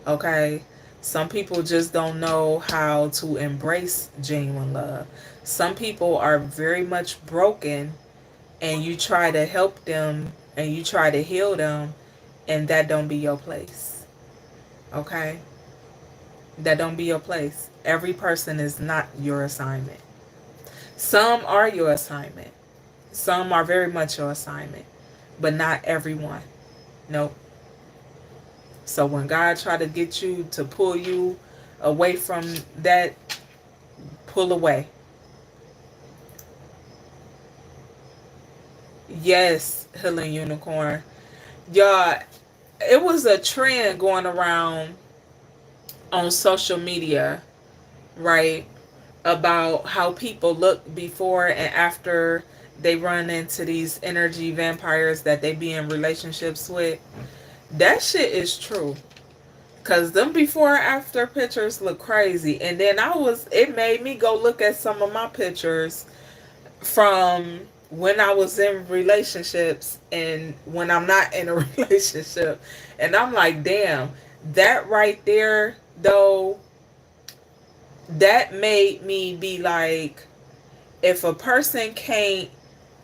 Okay? Some people just don't know how to embrace genuine love. Some people are very much broken, and you try to help them and you try to heal them, and that don't be your place. Okay? That don't be your place. Every person is not your assignment. Some are your assignment. Some are very much your assignment, but not everyone. Nope. So when God try to get you to pull you away from that, pull away. Yes, Healing Unicorn. Y'all, it was a trend going around on social media, right? About how people look before and after they run into these energy vampires that they be in relationships with. That shit is true. Cause them before and after pictures look crazy. And then it made me go look at some of my pictures from when I was in relationships and when I'm not in a relationship. And I'm like, damn, that right there, though, that made me be like, if a person can't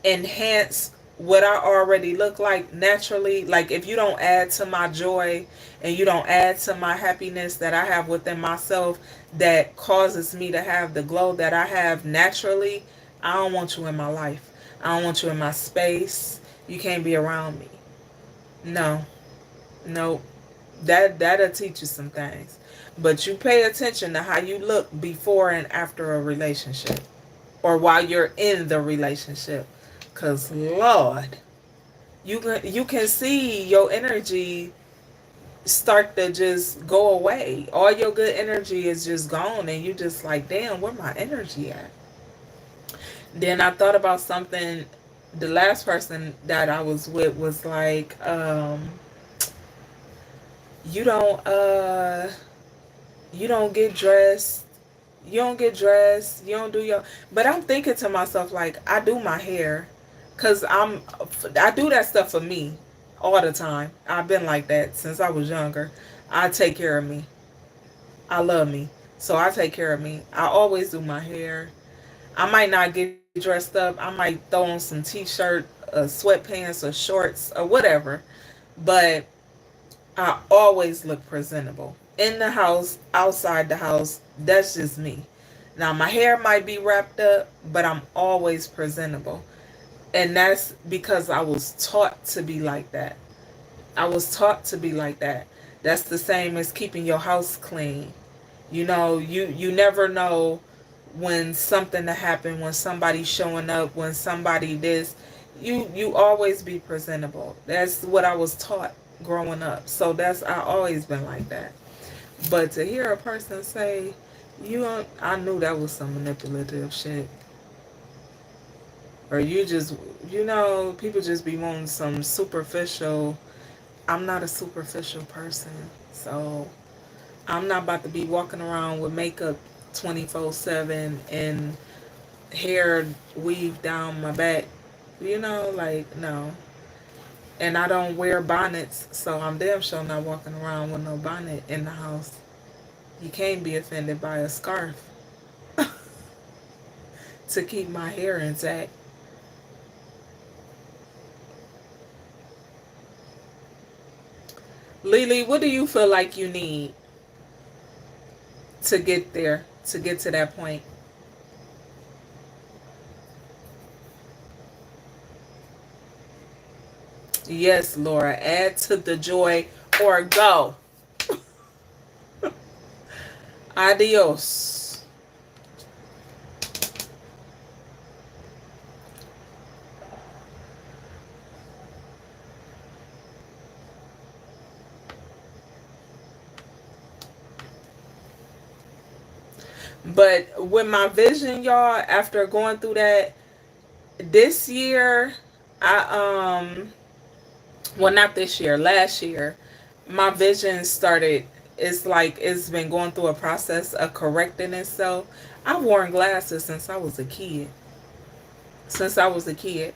enhance what I already look like naturally, like if you don't add to my joy and you don't add to my happiness that I have within myself that causes me to have the glow that I have naturally, I don't want you in my life. I don't want you in my space. You can't be around me. No. No. That'll teach you some things. But you pay attention to how you look before and after a relationship or while you're in the relationship. Cause Lord, you can see your energy start to just go away. All your good energy is just gone, and you just like, damn, where my energy at? Then I thought about something. The last person that I was with was like, you don't you don't get dressed. You don't get dressed. You don't do your. But I'm thinking to myself like, I do my hair, cause I do that stuff for me all the time. I've been like that since I was younger. I take care of me. I love me, so I take care of me. I always do my hair. I might not get dressed up. I might throw on some t-shirt, sweatpants, or shorts, or whatever. But I always look presentable in the house, outside the house. That's just me. Now my hair might be wrapped up, but I'm always presentable. And that's because I was taught to be like that. I was taught to be like that. That's the same as keeping your house clean. You never know when something to happen, when somebody's showing up, when somebody this. You always be presentable. That's what I was taught growing up. So that's I always been like that. But to hear a person say, you don't, I knew that was some manipulative shit. Or you just, people just be wanting some superficial. I'm not a superficial person. So I'm not about to be walking around with makeup 24/7 and hair weaved down my back. Like, no. And I don't wear bonnets, so I'm damn sure not walking around with no bonnet in the house. You can't be offended by a scarf to keep my hair intact. Lily, what do you feel like you need to get there, to get to that point? Yes, Laura, add to the joy or go. Adios. But with my vision, y'all, after going through that this year, I well, not this year, last year, my vision started. It's like it's been going through a process of correcting itself. I've worn glasses since I was a kid. Since I was a kid.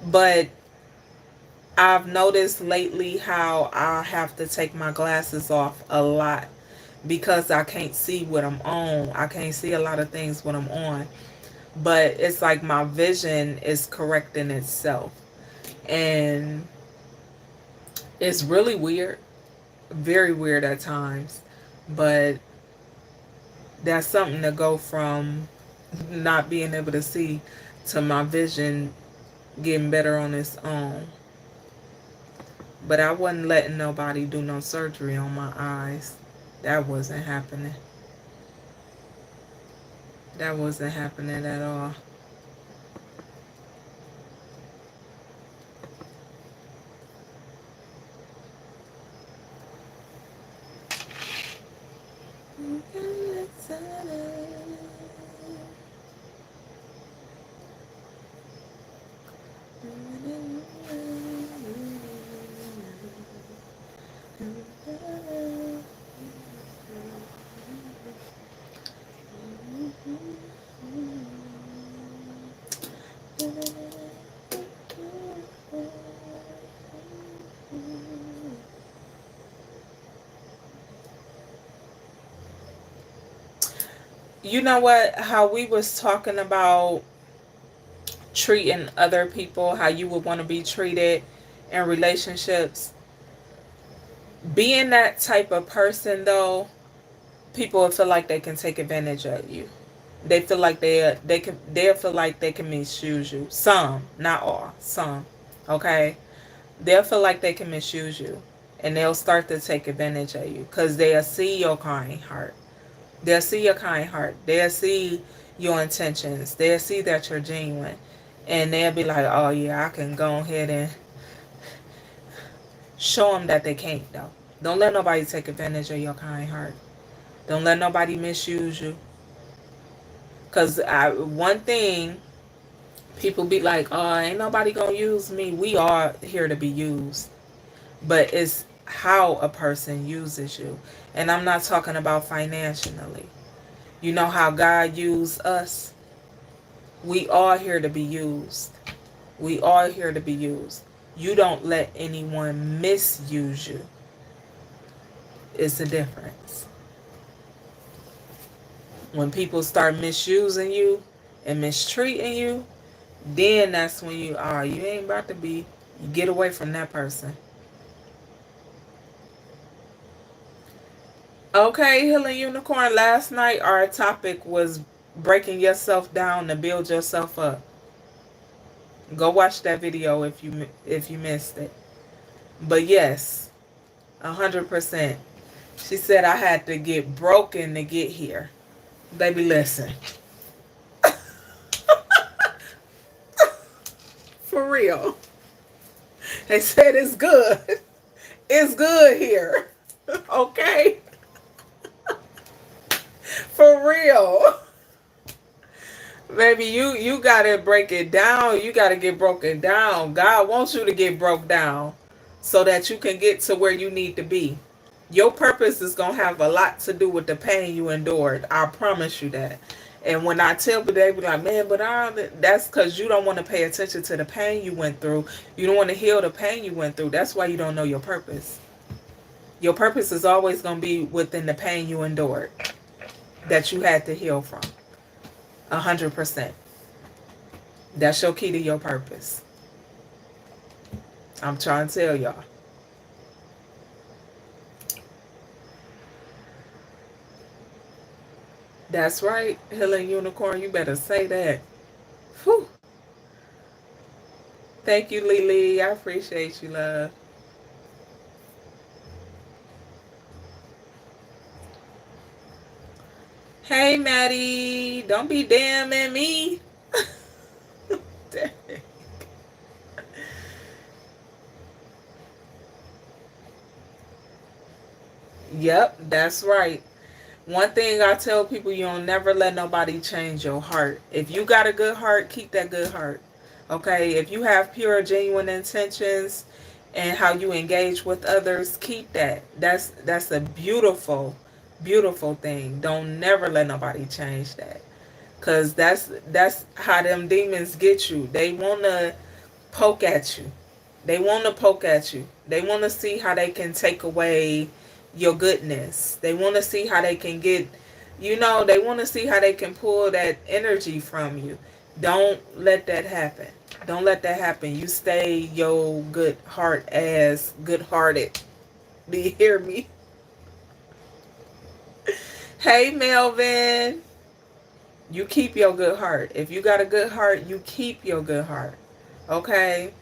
But I've noticed lately how I have to take my glasses off a lot because I can't see what I'm on. I can't see a lot of things when I'm on. But it's like my vision is correcting itself. And it's really weird. Very weird at times. But that's something to go from not being able to see to my vision getting better on its own. But I wasn't letting nobody do no surgery on my eyes. That wasn't happening. That wasn't happening at all. You know what? How we was talking about treating other people how you would want to be treated in relationships. Being that type of person, though, people will feel like they can take advantage of you. They feel like they feel like they can misuse you. Some, not all, some. Okay, they'll feel like they can misuse you, and they'll start to take advantage of you because they'll see your kind heart. They'll see your kind heart. They'll see your intentions. They'll see that you're genuine, and they'll be like, "Oh yeah, I can go ahead and show them that they can't." Though, don't let nobody take advantage of your kind heart. Don't let nobody misuse you. Cause one thing, people be like, "Oh, ain't nobody gonna use me." We are here to be used, but it's how a person uses you, and I'm not talking about financially. You know how God used us. We are here to be used. We are here to be used. You don't let anyone misuse you. It's a difference. When people start misusing you and mistreating you, then that's when you ain't about to be. You get away from that person. Okay, Healing Unicorn, last night our topic was breaking yourself down to build yourself up. Go watch that video if you missed it. But yes, 100%. She said I had to get broken to get here. Baby, listen. For real. They said it's good. It's good here. Okay? For real. Baby, you gotta break it down. You gotta get broken down. God wants you to get broke down so that you can get to where you need to be. Your purpose is gonna have a lot to do with the pain you endured. I promise you that. And when I tell people, they be like, "Man, but that's because you don't want to pay attention to the pain you went through. You don't want to heal the pain you went through. That's why you don't know your purpose. Your purpose is always going to be within the pain you endured that you had to heal from. 100%. That's your key to your purpose. I'm trying to tell y'all. That's right, Healing Unicorn. You better say that. Whew. Thank you, Lily. I appreciate you, love. Hey, Maddie. Don't be damning me. Yep, that's right. One thing I tell people, you don't never let nobody change your heart. If you got a good heart, keep that good heart. Okay? If you have pure, genuine intentions and how you engage with others, keep that. That's a beautiful, beautiful thing. Don't never let nobody change that. Cause that's how them demons get you. They wanna poke at you. They wanna poke at you. They wanna see how they can take away your goodness. They want to see how they can get, they want to see how they can pull that energy from you. Don't let that happen. Don't let that happen. You stay your good heart as good hearted. Do you hear me? Hey, Melvin. You keep your good heart. If you got a good heart, you keep your good heart. Okay?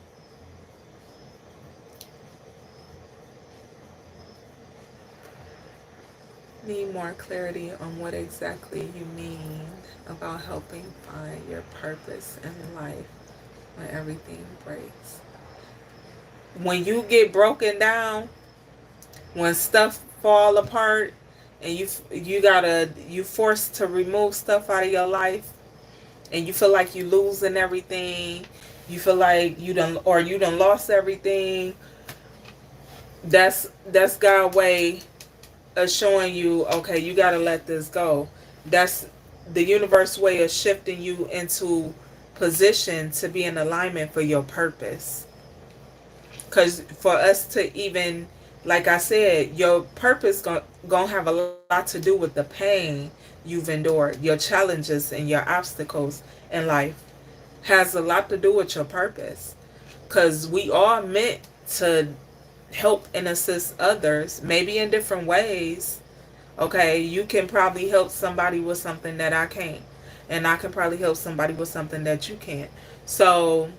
Need more clarity on what exactly you mean about helping find your purpose in life when everything breaks. When you get broken down, when stuff fall apart, and you forced to remove stuff out of your life, and you feel like you losing everything, you feel like you done lost everything. That's God's way of showing you, okay, you got to let this go. That's the universe way of shifting you into position to be in alignment for your purpose. Because for us to even, like I said, your purpose gonna have a lot to do with the pain you've endured, your challenges and your obstacles in life. has a lot to do with your purpose. Because we are meant to help and assist others, maybe in different ways. Okay, you can probably help somebody with something that I can't. And I can probably help somebody with something that you can't. So,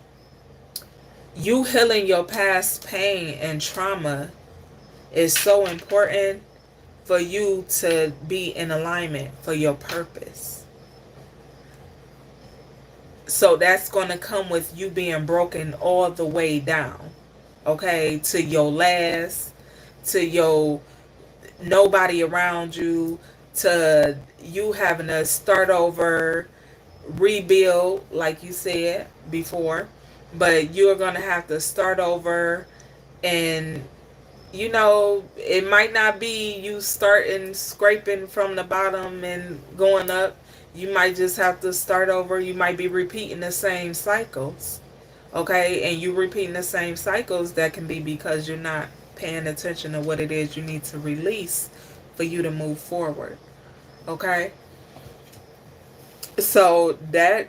you healing your past pain and trauma is so important for you to be in alignment for your purpose. So that's going to come with you being broken all the way down, okay, to your last, to your nobody around you, to you having to start over, rebuild, like you said before. But you're going to have to start over, and it might not be you starting scraping from the bottom and going up. You might just have to start over. You might be repeating the same cycles. Okay? And you repeating the same cycles, that can be because you're not paying attention to what it is you need to release for you to move forward. Okay? So that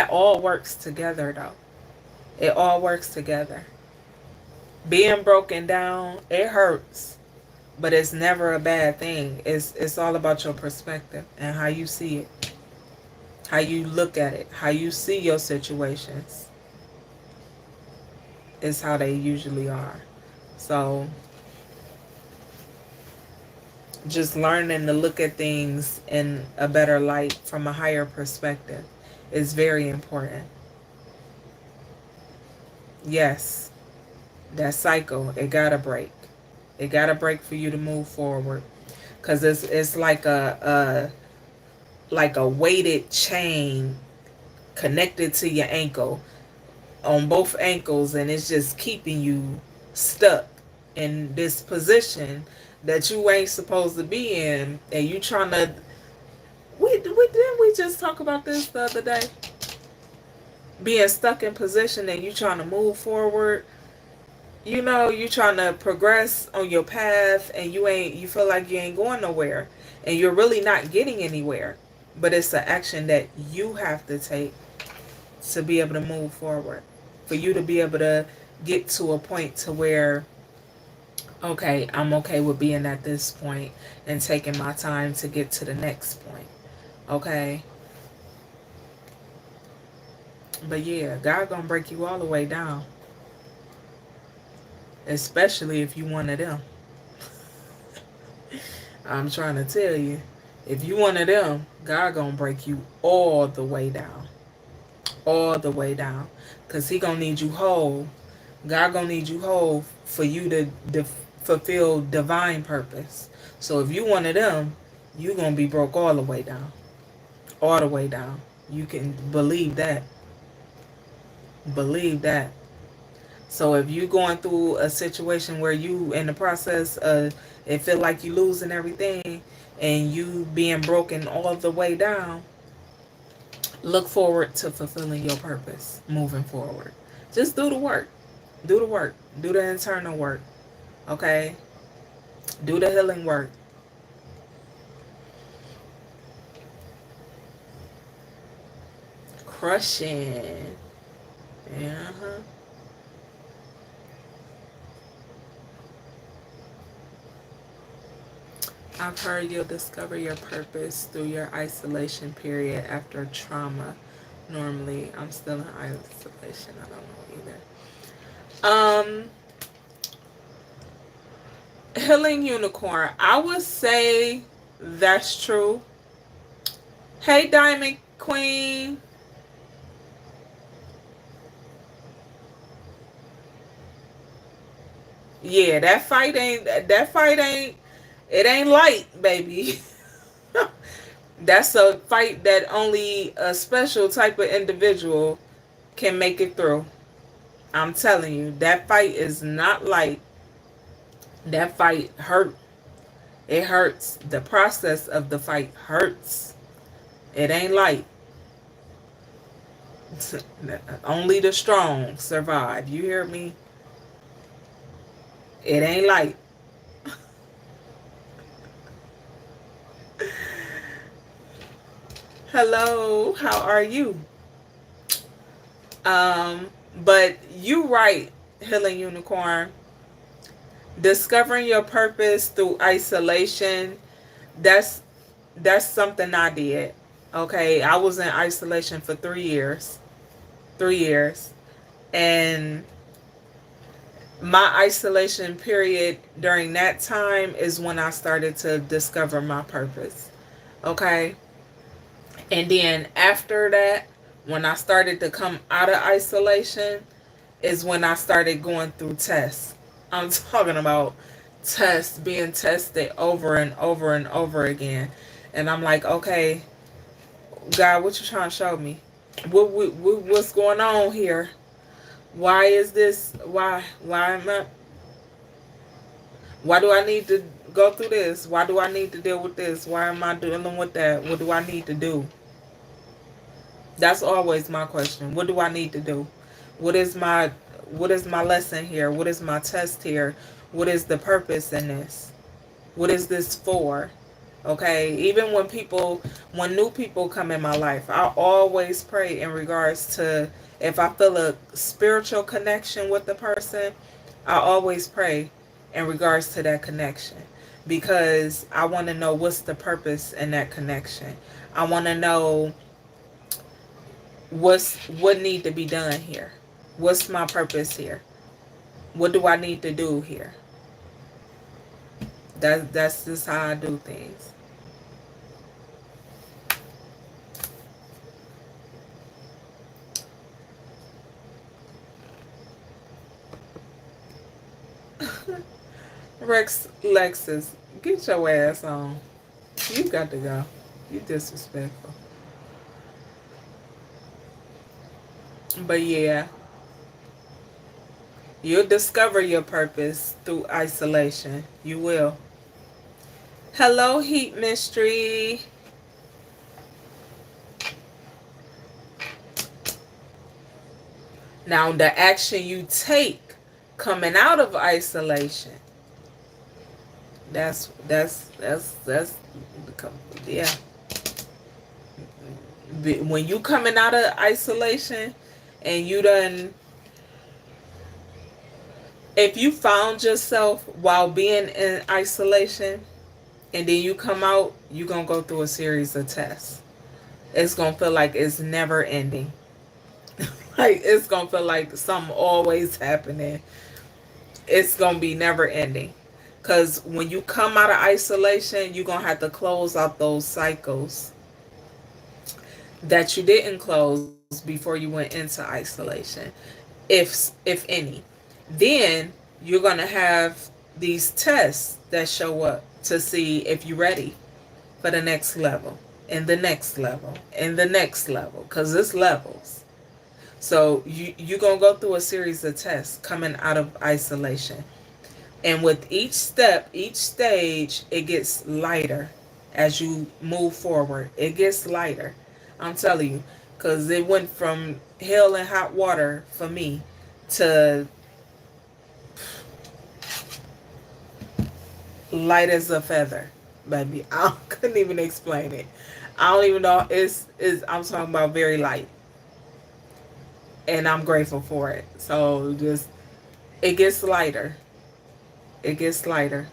all works together though. It all works together. Being broken down, it hurts, but it's never a bad thing. It's all about your perspective and how you see it, how you look at it, how you see your situations. Is how they usually are. So just learning to look at things in a better light from a higher perspective is very important. Yes, that cycle, it gotta break. It gotta break for you to move forward. Cause it's like a weighted chain connected to your ankle, on both ankles, and it's just keeping you stuck in this position that you ain't supposed to be in, and you trying to. We didn't we just talk about this the other day? Being stuck in position and you trying to move forward. You trying to progress on your path, and you feel like you ain't going nowhere, and you're really not getting anywhere. But it's the action that you have to take to be able to move forward, for you to be able to get to a point to where, okay, I'm okay with being at this point and taking my time to get to the next point. Okay? But yeah, God gonna break you all the way down. Especially if you one of them. I'm trying to tell you. If you one of them, God gonna break you all the way down. All the way down. Because He gonna need you whole. God gonna need you whole for you to fulfill divine purpose. So if you one of them, you gonna be broke all the way down. All the way down. You can believe that. Believe that. So if you going through a situation where you in the process of it feel like you losing everything and you being broken all the way down, look forward to fulfilling your purpose moving forward. Just do the work. Do the work. Do the internal work. Okay? Do the healing work. Crushing. Uh-huh. I've heard you'll discover your purpose through your isolation period after trauma. Normally, I'm still in isolation. I don't know either. Healing unicorn. I would say that's true. Hey, Diamond Queen. Yeah, it ain't light, baby. That's a fight that only a special type of individual can make it through. I'm telling you, that fight is not light. That fight hurt. It hurts. The process of the fight hurts. It ain't light. Only the strong survive. You hear me? It ain't light. Hello, how are you? But you right, Healing Unicorn. Discovering your purpose through isolation, that's that's something I did. Okay, I was in isolation for 3 years. 3 years. And my isolation period during that time is when I started to discover my purpose. Okay? And then after that, when I started to come out of isolation, is when I started going through tests. I'm talking about tests, being tested over and over and over again. And I'm like, okay, God, what you trying to show me? What's going on here? Why is this? Why am I? Why do I need to go through this? Why do I need to deal with this? Why am I dealing with that? What do I need to do? That's always my question. What do I need to do? What is my what is my lesson here? What is my test here? What is the purpose in this? What is this for? Okay, even when new people come in my life, I always pray in regards to if I feel a spiritual connection with the person, I always pray in regards to that connection because I want to know what's the purpose in that connection. I want to know what need to be done here. What's my purpose here? What do I need to do here? That's just how I do things. Lexus, get your ass on. You got to go. You disrespectful. But yeah, you'll discover your purpose through isolation. You will. Hello, Heat Mystery. Now, the action you take coming out of isolation. That's yeah. When you coming out of isolation and you done, if you found yourself while being in isolation and then you come out, you're going to go through a series of tests. It's going to feel like it's never ending. Like it's going to feel like something always happening. It's going to be never ending. Because when you come out of isolation, you're going to have to close out those cycles that you didn't close before you went into isolation, if any. Then you're going to have these tests that show up to see if you're ready for the next level and the next level and the next level, because it's levels. So you're going to go through a series of tests coming out of isolation. And with each step, each stage, it gets lighter as you move forward. It gets lighter. I'm telling you. Because it went from hell and hot water for me to light as a feather, baby. I couldn't even explain it. I don't even know. I'm talking about very light. And I'm grateful for it. So just, it gets lighter. It gets lighter.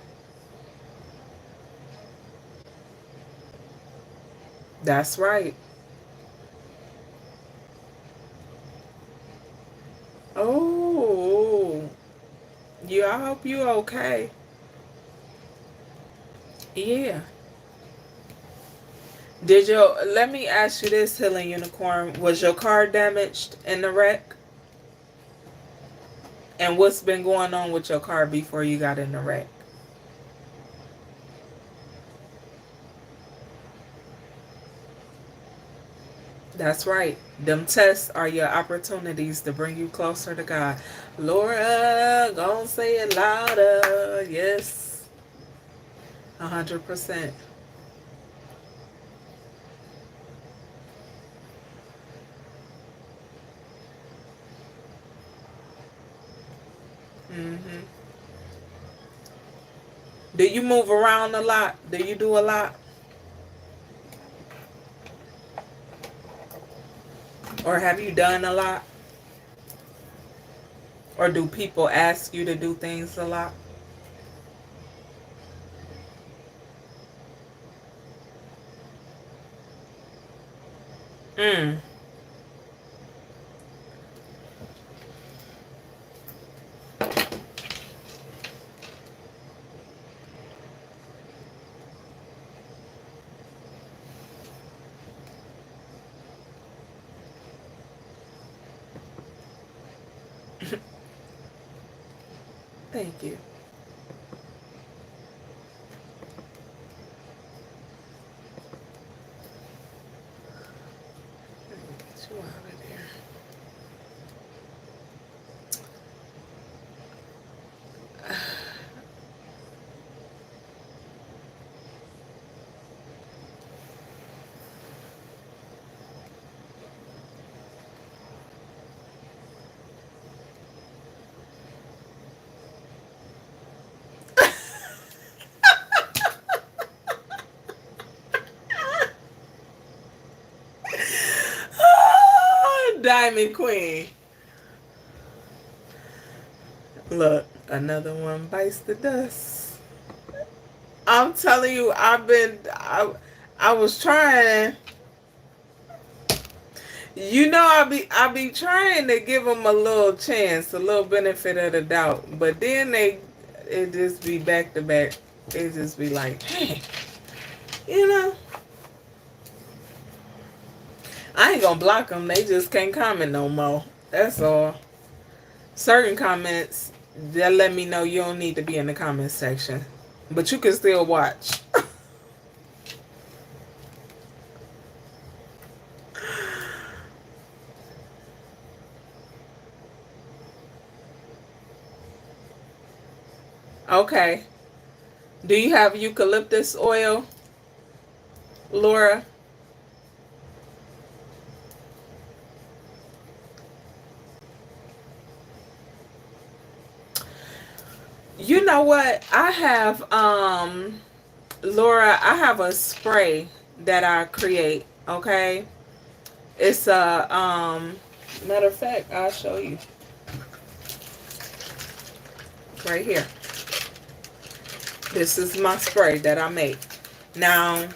That's right. Oh, yeah, I hope you okay. Yeah. Let me ask you this, Healing Unicorn. Was your car damaged in the wreck? And what's been going on with your car before you got in the wreck? That's right. Them tests are your opportunities to bring you closer to God. Laura, gonna say it louder. Yes. 100%. Mm-hmm. Do you move around a lot? Do you do a lot? Or have you done a lot? Or do people ask you to do things a lot? Mm. Thank you. Get you out of there. Diamond Queen. Look, another one bites the dust. I'm telling you, I was trying. You know, I be trying to give them a little chance, a little benefit of the doubt, but then it just be back to back. It just be like, hey, you know, I ain't gonna block them. They just can't comment no more. That's all. Certain comments, they'll let me know you don't need to be in the comment section, but you can still watch. Okay. Do you have eucalyptus oil, Laura? You know what? I have Laura, I have a spray that I create, okay? It's a matter of fact, I'll show you. Right here. This is my spray that I make. Now,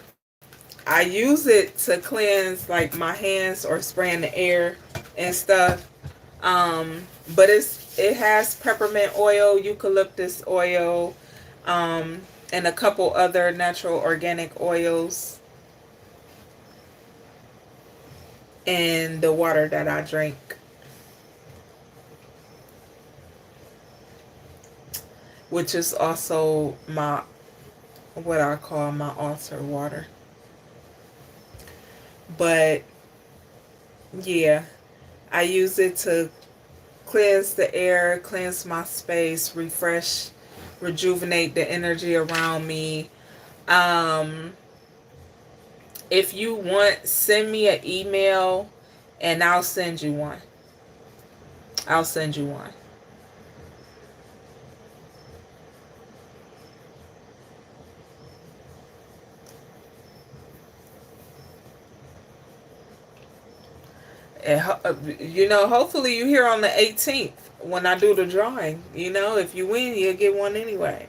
I use it to cleanse like my hands or spray in the air and stuff. But it has peppermint oil, eucalyptus oil, and a couple other natural organic oils in the water that I drink. Which is also what I call my altar water. But yeah, I use it to cleanse the air, cleanse my space, refresh, rejuvenate the energy around me. If you want, send me an email and I'll send you one. I'll send you one. And, you know, hopefully you here on the 18th when I do the drawing. You know, if you win, you'll get one anyway.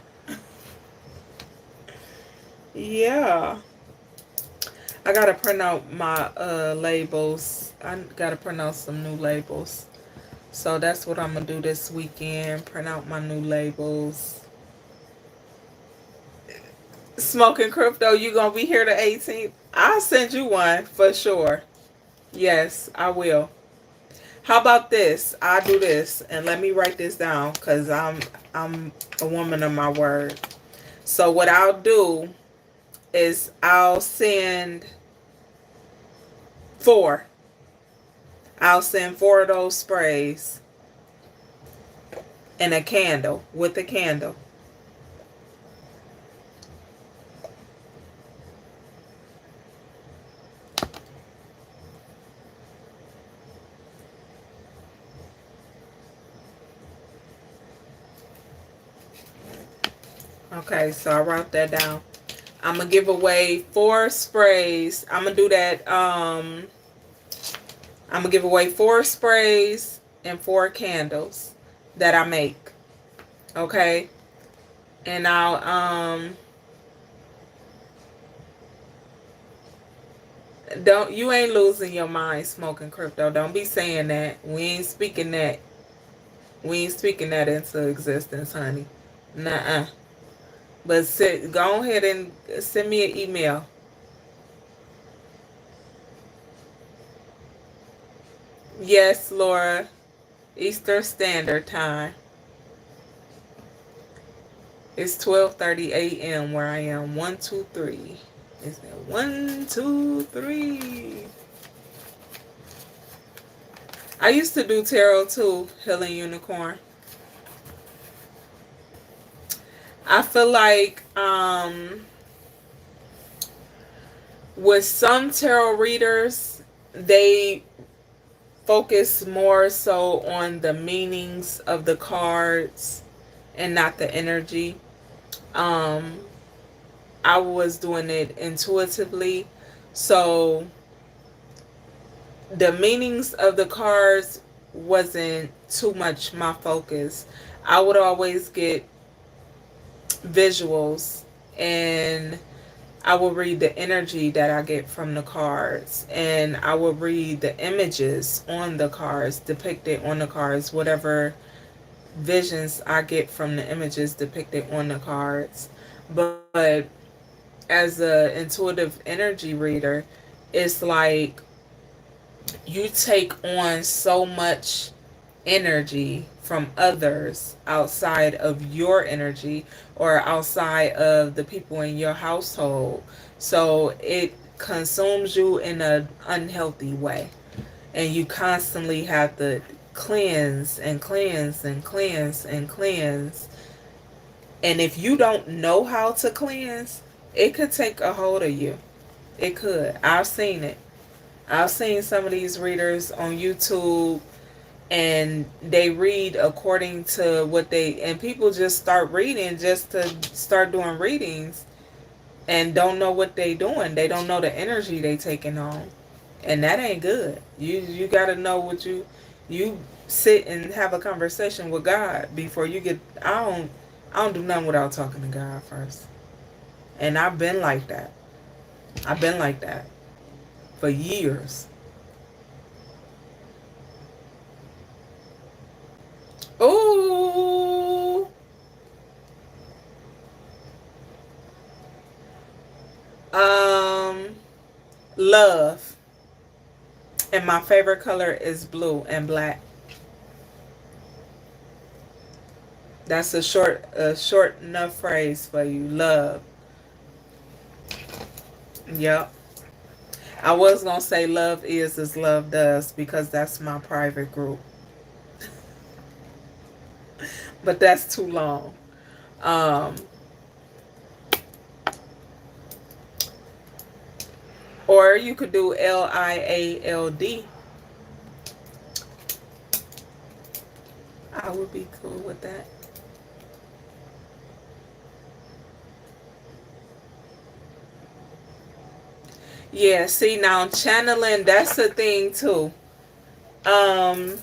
Yeah. I gotta print out my labels. I gotta print out some new labels. So that's what I'm gonna do this weekend. Print out my new labels. Smoking Crypto, you gonna be here the 18th? I'll send you one for sure. Yes, I will. How about this? I'll do this and let me write this down because I'm a woman of my word. So what I'll do is I'll send 4. I'll send 4 of those sprays and a candle with a candle. Okay, so I wrote that down. I'm going to give away 4 sprays. I'm going to do that. I I'm going to give away 4 sprays and 4 candles that I make. Okay? And don't, you ain't losing your mind smoking crypto. Don't be saying that. We ain't speaking that. We ain't speaking that into existence, honey. Nuh-uh. But go ahead and send me an email. Yes, Laura. Eastern Standard Time. It's 12:30 a.m. where I am. 1, 2, 3. Is that 1, 2, 3? I used to do tarot too, Healing Unicorn. I feel like with some tarot readers, they focus more so on the meanings of the cards and not the energy. I was doing it intuitively, so the meanings of the cards wasn't too much my focus. I would always get visuals, and I will read the energy that I get from the cards, and I will read the images on the cards, depicted on the cards, whatever visions I get from the images depicted on the cards. But as a intuitive energy reader, it's like you take on so much energy from others outside of your energy or outside of the people in your household. So it consumes you in an unhealthy way. And you constantly have to cleanse and cleanse and cleanse and cleanse. And if you don't know how to cleanse, it could take a hold of you. It could. I've seen it. I've seen some of these readers on YouTube, and they read according to what they, and people just start reading just to start doing readings and don't know what they doing. They don't know the energy they taking on. And that ain't good. You got to know what you sit and have a conversation with God before you get. I don't do nothing without talking to God first. And I've been like that. I've been like that for years. Ooh. Um, love. And my favorite color is blue and black. That's a short enough phrase for you. Love. Yep. I was gonna say love is as love does because that's my private group. But that's too long. Um, or you could do LIALD. I would be cool with that. Yeah, see now channeling, that's the thing too. Um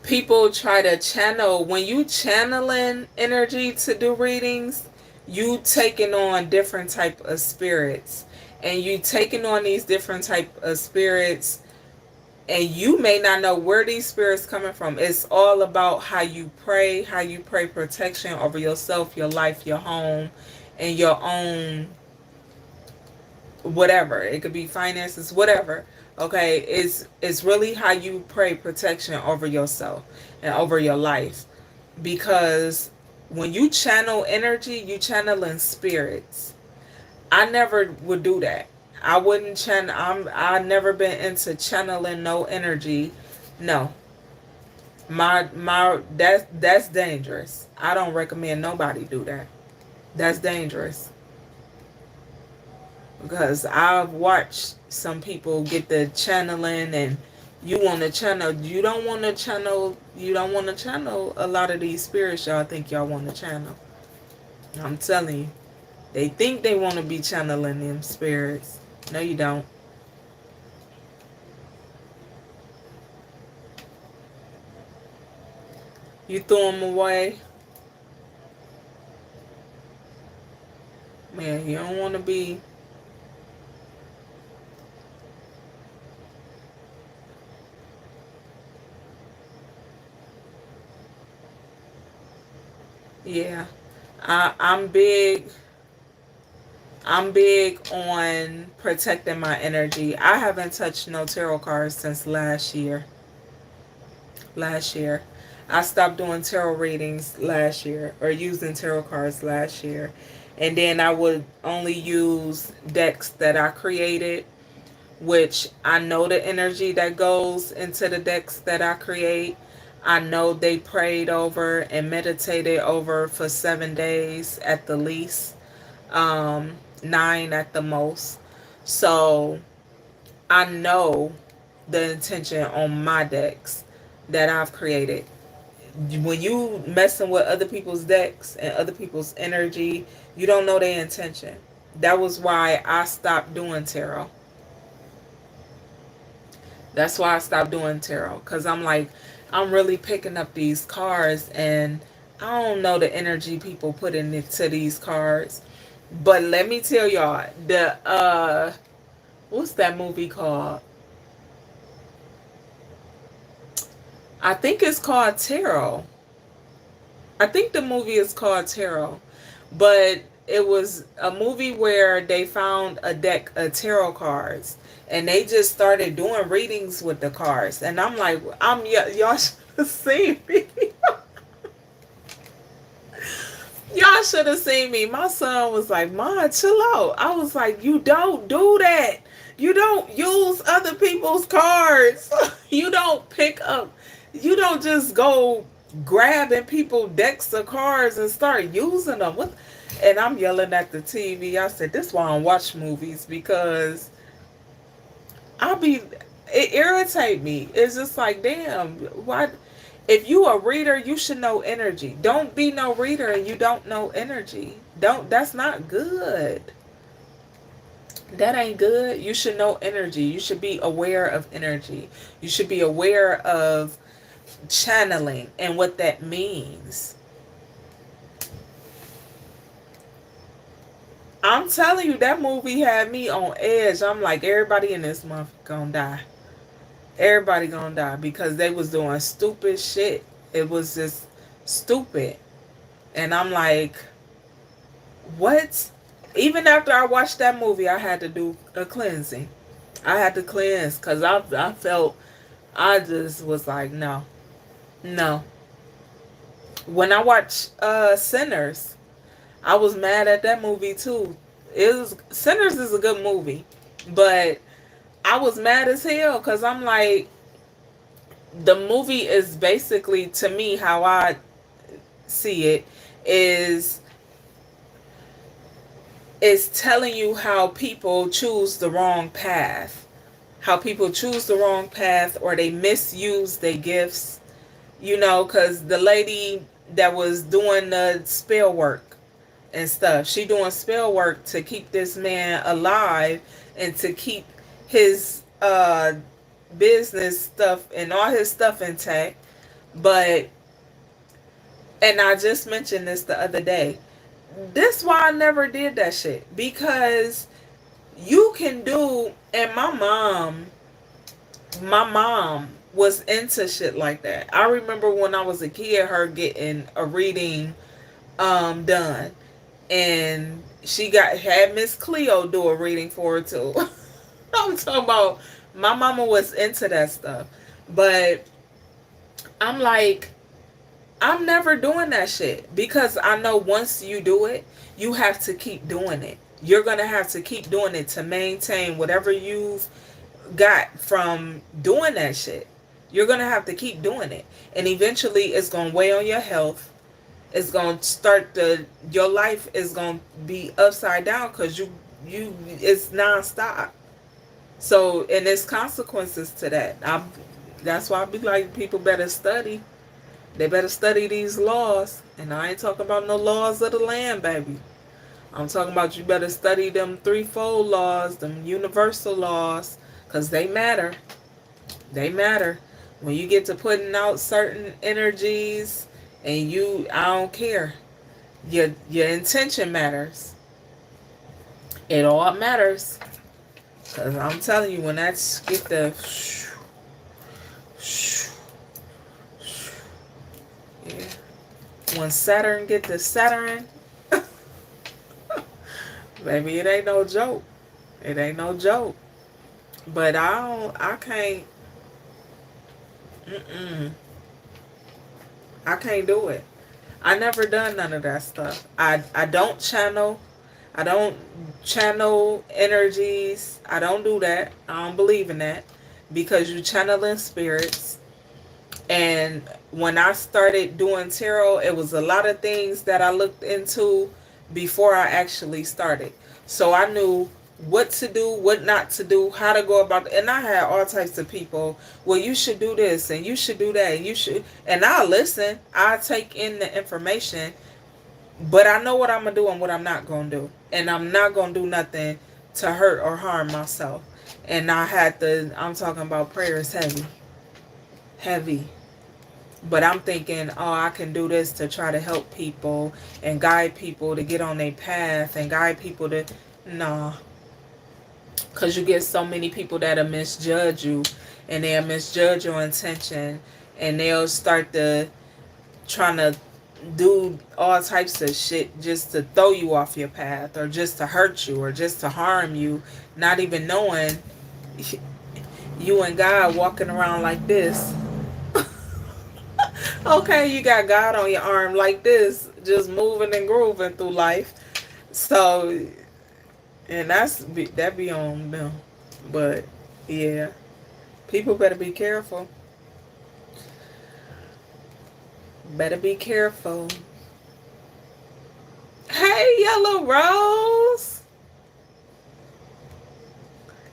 People try to channel, when you channeling energy to do readings, you taking on different type of spirits. And you taking on these different type of spirits, and you may not know where these spirits coming from. It's all about how you pray protection over yourself, your life, your home, and your own whatever. It could be finances, whatever. Okay, it's really how you pray protection over yourself and over your life. Because when you channel energy, you channel in spirits. I never would do that. I wouldn't channel. I never been into channeling no energy. No, that's dangerous. I don't recommend nobody do that. That's dangerous. Because I've watched some people get the channeling, and you don't want to channel a lot of these spirits y'all think y'all want to channel. I'm telling you, they think they want to be channeling them spirits. No, you don't. You threw them away. Man, you don't want to be. Yeah. I'm big. I'm big on protecting my energy. I haven't touched no tarot cards since last year. Last year. I stopped doing tarot readings last year, or using tarot cards last year. And then I would only use decks that I created, which I know the energy that goes into the decks that I create. I know they prayed over and meditated over for 7 days at the least, 9 at the most. So I know the intention on my decks that I've created. When you messing with other people's decks and other people's energy, you don't know their intention. That was why I stopped doing tarot. That's why I stopped doing tarot. Because I'm like, I'm really picking up these cards and I don't know the energy people put into these cards. But let me tell y'all, what's that movie called? I think it's called Tarot. I think the movie is called Tarot. But it was a movie where they found a deck of tarot cards and they just started doing readings with the cards. And I'm like, y'all should have seen me. Y'all should have seen me. My son was like, "Ma, chill out." I was like, "You don't do that. You don't use other people's cards. You don't pick up. You don't just go grabbing people decks of cards and start using them." What? And I'm yelling at the TV. I said, "This is why I don't watch movies because I'll be. It irritate me. It's just like, damn, why?" If you a reader, you should know energy. Don't be no reader and you don't know energy. Don't. That's not good. That ain't good. You should know energy. You should be aware of energy. You should be aware of channeling and what that means. I'm telling you, that movie had me on edge. I'm like, everybody in this month gonna die. Everybody gonna die because they was doing stupid shit. It was just stupid. And I'm like, what? Even after I watched that movie, I had to do a cleansing. I had to cleanse because I felt, I just was like, no, no. When I watched Sinners, I was mad at that movie too. Sinners is a good movie, but I was mad as hell because I'm like, the movie is basically, to me, how I see it, is telling you how people choose the wrong path. How people choose the wrong path or they misuse their gifts. You know, because the lady that was doing the spell work and stuff, she doing spell work to keep this man alive and to keep his business stuff and all his stuff intact. But, and I just mentioned this the other day, this why I never did that shit, because you can do, and my mom was into shit like that. I remember when I was a kid, her getting a reading done, and she had Miss Cleo do a reading for her too. I'm talking about, my mama was into that stuff. But I'm like, I'm never doing that shit because I know once you do it, you have to keep doing it. You're going to have to keep doing it to maintain whatever you've got from doing that shit. You're going to have to keep doing it. And eventually it's going to weigh on your health. It's going to your life is going to be upside down because it's nonstop. So, and there's consequences to that. That's why I be like, people better study. They better study these laws. And I ain't talking about no laws of the land, baby. I'm talking about you better study them threefold laws, them universal laws, because they matter. They matter. When you get to putting out certain energies And I don't care. Your intention matters. It all matters. Because I'm telling you, when that's get the... Yeah. When Saturn get to Saturn, baby, it ain't no joke. It ain't no joke. But I can't, I can't do it. I never done none of that stuff. I don't channel. I don't channel energies. I don't do that. I don't believe in that. Because you channeling spirits. And when I started doing tarot, it was a lot of things that I looked into before I actually started. So I knew what to do, what not to do, how to go about it. And I had all types of people, well, you should do this and you should do that. And you should, and I'll listen. I'll take in the information. But I know what I'm going to do and what I'm not going to do. And I'm not going to do nothing to hurt or harm myself. And I'm talking about prayers heavy. Heavy. But I'm thinking, oh, I can do this to try to help people and guide people to get on their path and guide people to... Nah. Because you get so many people that'll misjudge you and they'll misjudge your intention and they'll start to trying to do all types of shit just to throw you off your path or just to hurt you or just to harm you, not even knowing you and God walking around like this. Okay, you got God on your arm like this, just moving and grooving through life. So, and that be on them. But yeah, people better be careful. Better be careful. Hey, Yellow Rose.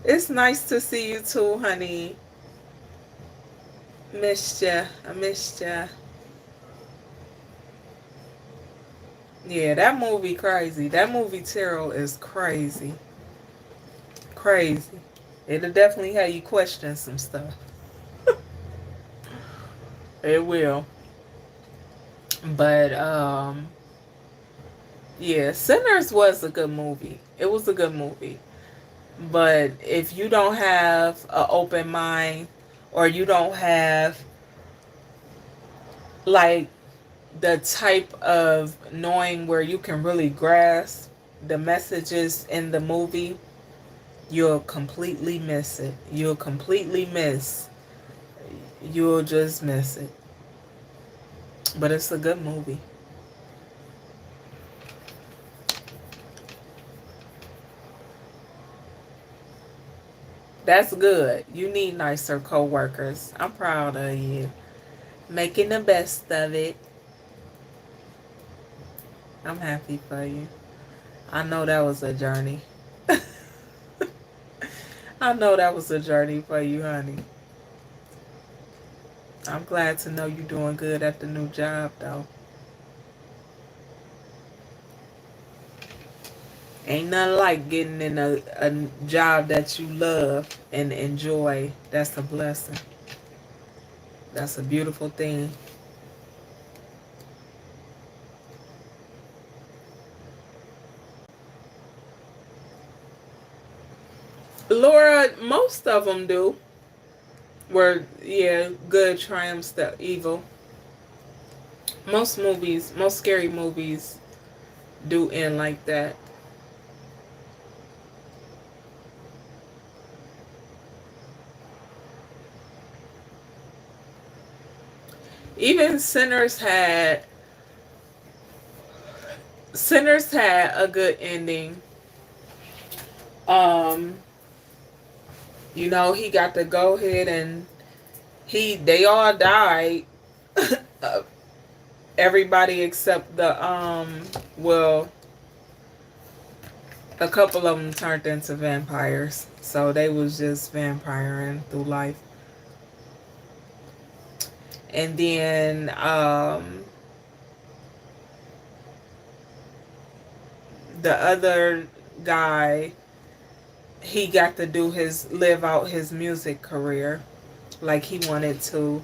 It's nice to see you too, honey. Missed ya. I missed ya. Yeah, that movie crazy. That movie Tarot is crazy. Crazy. It'll definitely have you question some stuff. It will. But yeah, Sinners was a good movie. It was a good movie. But if you don't have an open mind or you don't have like the type of knowing where you can really grasp the messages in the movie, you'll completely miss it. You'll just miss it. But it's a good movie. That's good. You need nicer co-workers. I'm proud of you. Making the best of it. I'm happy for you. I know that was a journey. I know that was a journey for you, honey. I'm glad to know you're doing good at the new job, though. Ain't nothing like getting in a job that you love and enjoy. That's a blessing. That's a beautiful thing. Laura, most of them do. Where, yeah, good triumphs the evil. Most scary movies do end like that. Even Sinners had a good ending. You know, he got to go ahead and they all died. Everybody except the well, a couple of them turned into vampires. So they was just vampiring through life. And then the other guy, he got to live out his music career like he wanted to.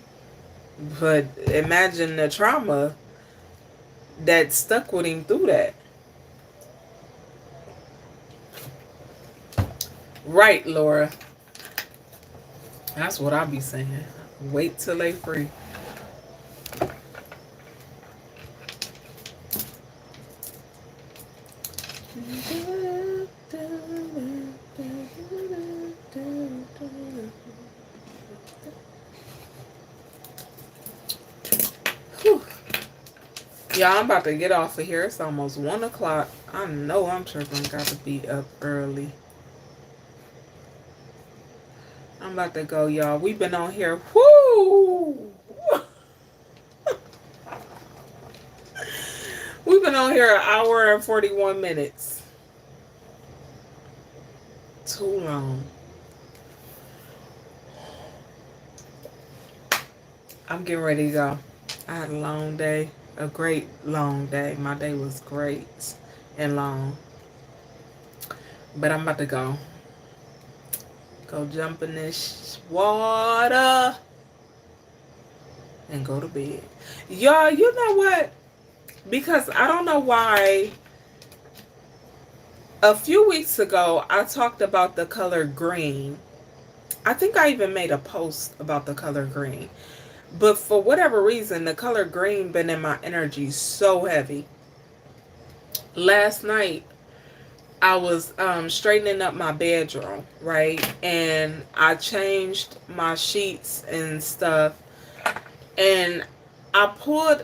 But imagine the trauma that stuck with him through that. Right, Laura. That's what I be saying. Wait till they free. Whew. Yeah, I'm about to get off of here. It's almost 1 o'clock. I know I'm tripping. Got to be up early. I'm about to go, y'all. We've been on here. Whoo! We've been on here 1 hour and 41 minutes. Too long. I'm getting ready to go. I had a long day. A great long day. My day was great and long. But I'm about to go. Go jump in this water. And go to bed. Y'all, you know what? Because I don't know why. A few weeks ago, I talked about the color green. I think I even made a post about the color green. But for whatever reason, the color green been in my energy so heavy. Last night, I was straightening up my bedroom, right? And I changed my sheets and stuff. And I pulled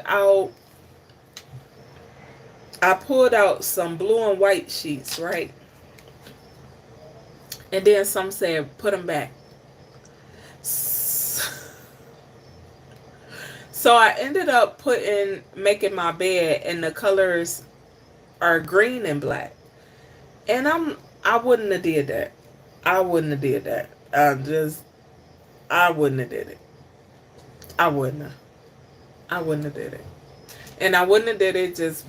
out some blue and white sheets, right? And then some said, put them back. So I ended up making my bed, and the colors are green and black. And I wouldn't have did that. I wouldn't have did that. I wouldn't have did it. I wouldn't have did it. And I wouldn't have did it just,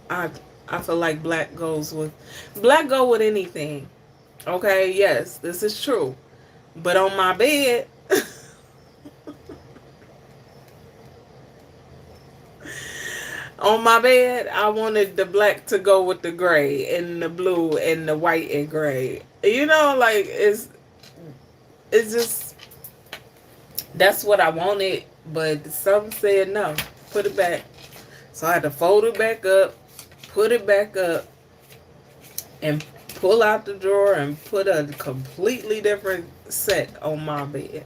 I feel like black go with anything. Okay, yes, this is true. But on my bed, I wanted the black to go with the gray and the blue and the white and gray. Like it's just, that's what I wanted. But some said no, put it back. So I had to fold it back up, put it back up, and pull out the drawer and put a completely different set on my bed.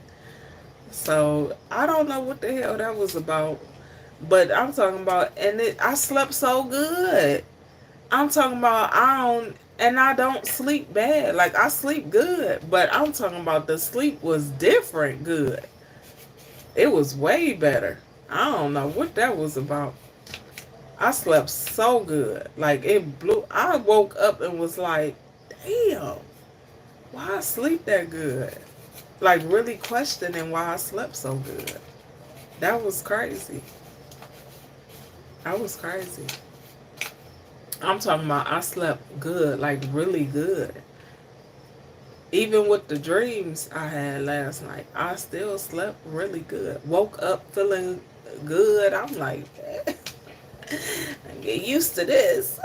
So I don't know what the hell that was about. But I'm talking about, I slept so good. I'm talking about, I don't sleep bad. Like, I sleep good. But I'm talking about the sleep was different good. It was way better. I don't know what that was about. I slept so good. Like, it blew. I woke up and was like, damn, why I sleep that good? Like, really questioning why I slept so good. That was crazy. I was crazy. I'm talking about I slept good, like really good. Even with the dreams I had last night, I still slept really good. Woke up feeling good. I'm like, I get used to this.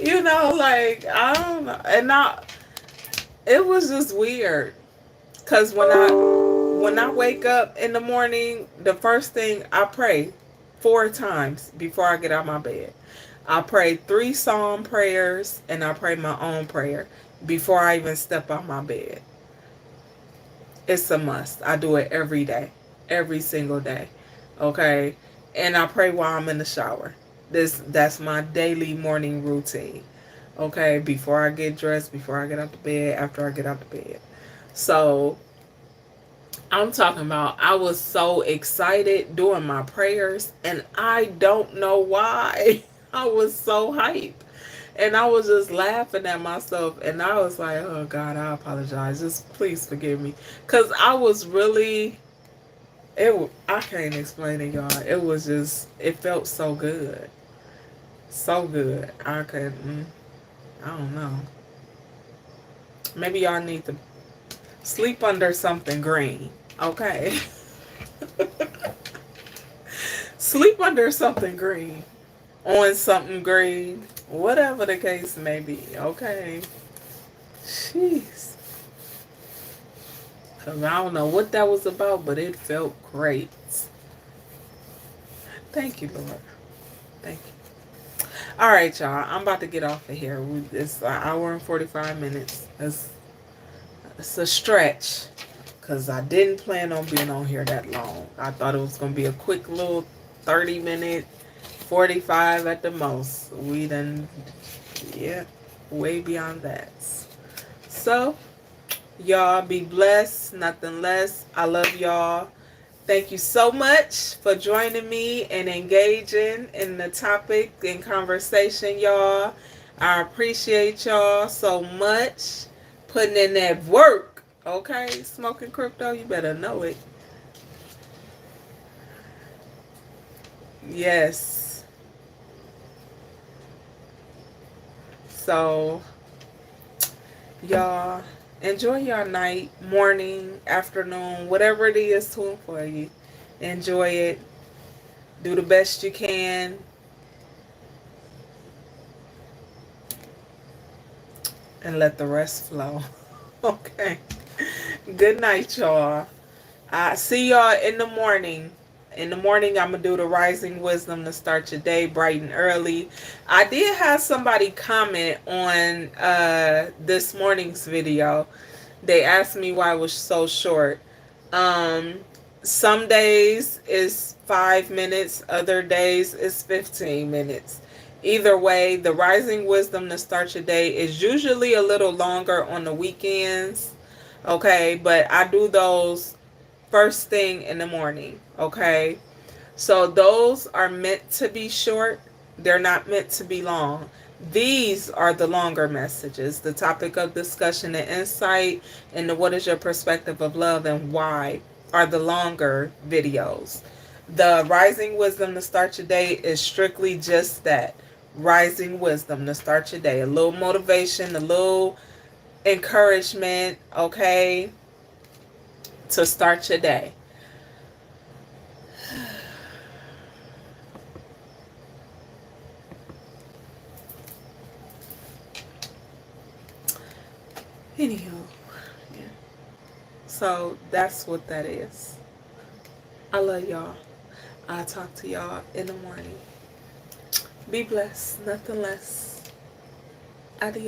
Like, I don't know. And it was just weird. Because when I wake up in the morning, the first thing I pray 4 times before I get out of my bed. I pray 3 psalm prayers, and I pray my own prayer before I even step out my bed. It's a must. I do it every day, every single day. Okay? And I pray while I'm in the shower. That's my daily morning routine. Okay? Before I get dressed, before I get out the bed, after I get out the bed. So I'm talking about, I was so excited doing my prayers, and I don't know why. I was so hyped. And I was just laughing at myself, and I was like, oh God, I apologize. Just please forgive me. Because I was really, I can't explain it, y'all. It was just, it felt so good. So good. I don't know. Maybe y'all need to sleep under something green. Okay. Sleep under something green. On something green. Whatever the case may be. Okay. Jeez. I don't know what that was about, but it felt great. Thank you, Lord. Thank you. All right, y'all. I'm about to get off of here. It's an hour and 45 minutes. It's a stretch because I didn't plan on being on here that long. I thought it was going to be a quick little 30-minute, 45 at the most. We done, yeah, way beyond that. So, y'all be blessed, nothing less. I love y'all. Thank you so much for joining me and engaging in the topic and conversation, y'all. I appreciate y'all so much. Putting in that work, okay? Smoking crypto, you better know it. Yes. So, y'all, enjoy your night, morning, afternoon, whatever it is tuned for you. Enjoy it. Do the best you can. And let the rest flow. Okay. Good night, y'all. I see y'all in the morning. In the morning, I'm going to do the Rising Wisdom to start your day bright and early. I did have somebody comment on this morning's video. They asked me why it was so short. Some days is 5 minutes. Other days is 15 minutes. Either way, the Rising Wisdom to start your day is usually a little longer on the weekends. Okay, but I do those first thing in the morning. Okay, so those are meant to be short. They're not meant to be long. These are the longer messages, the topic of discussion and insight, and the what is your perspective of love and why are the longer videos. The Rising Wisdom to start your day is strictly just that. Rising Wisdom to start your day. A little motivation, a little encouragement, okay, to start your day. Anywho, yeah. So that's what that is. I love y'all. I'll talk to y'all in the morning. Be blessed, nothing less. Adios.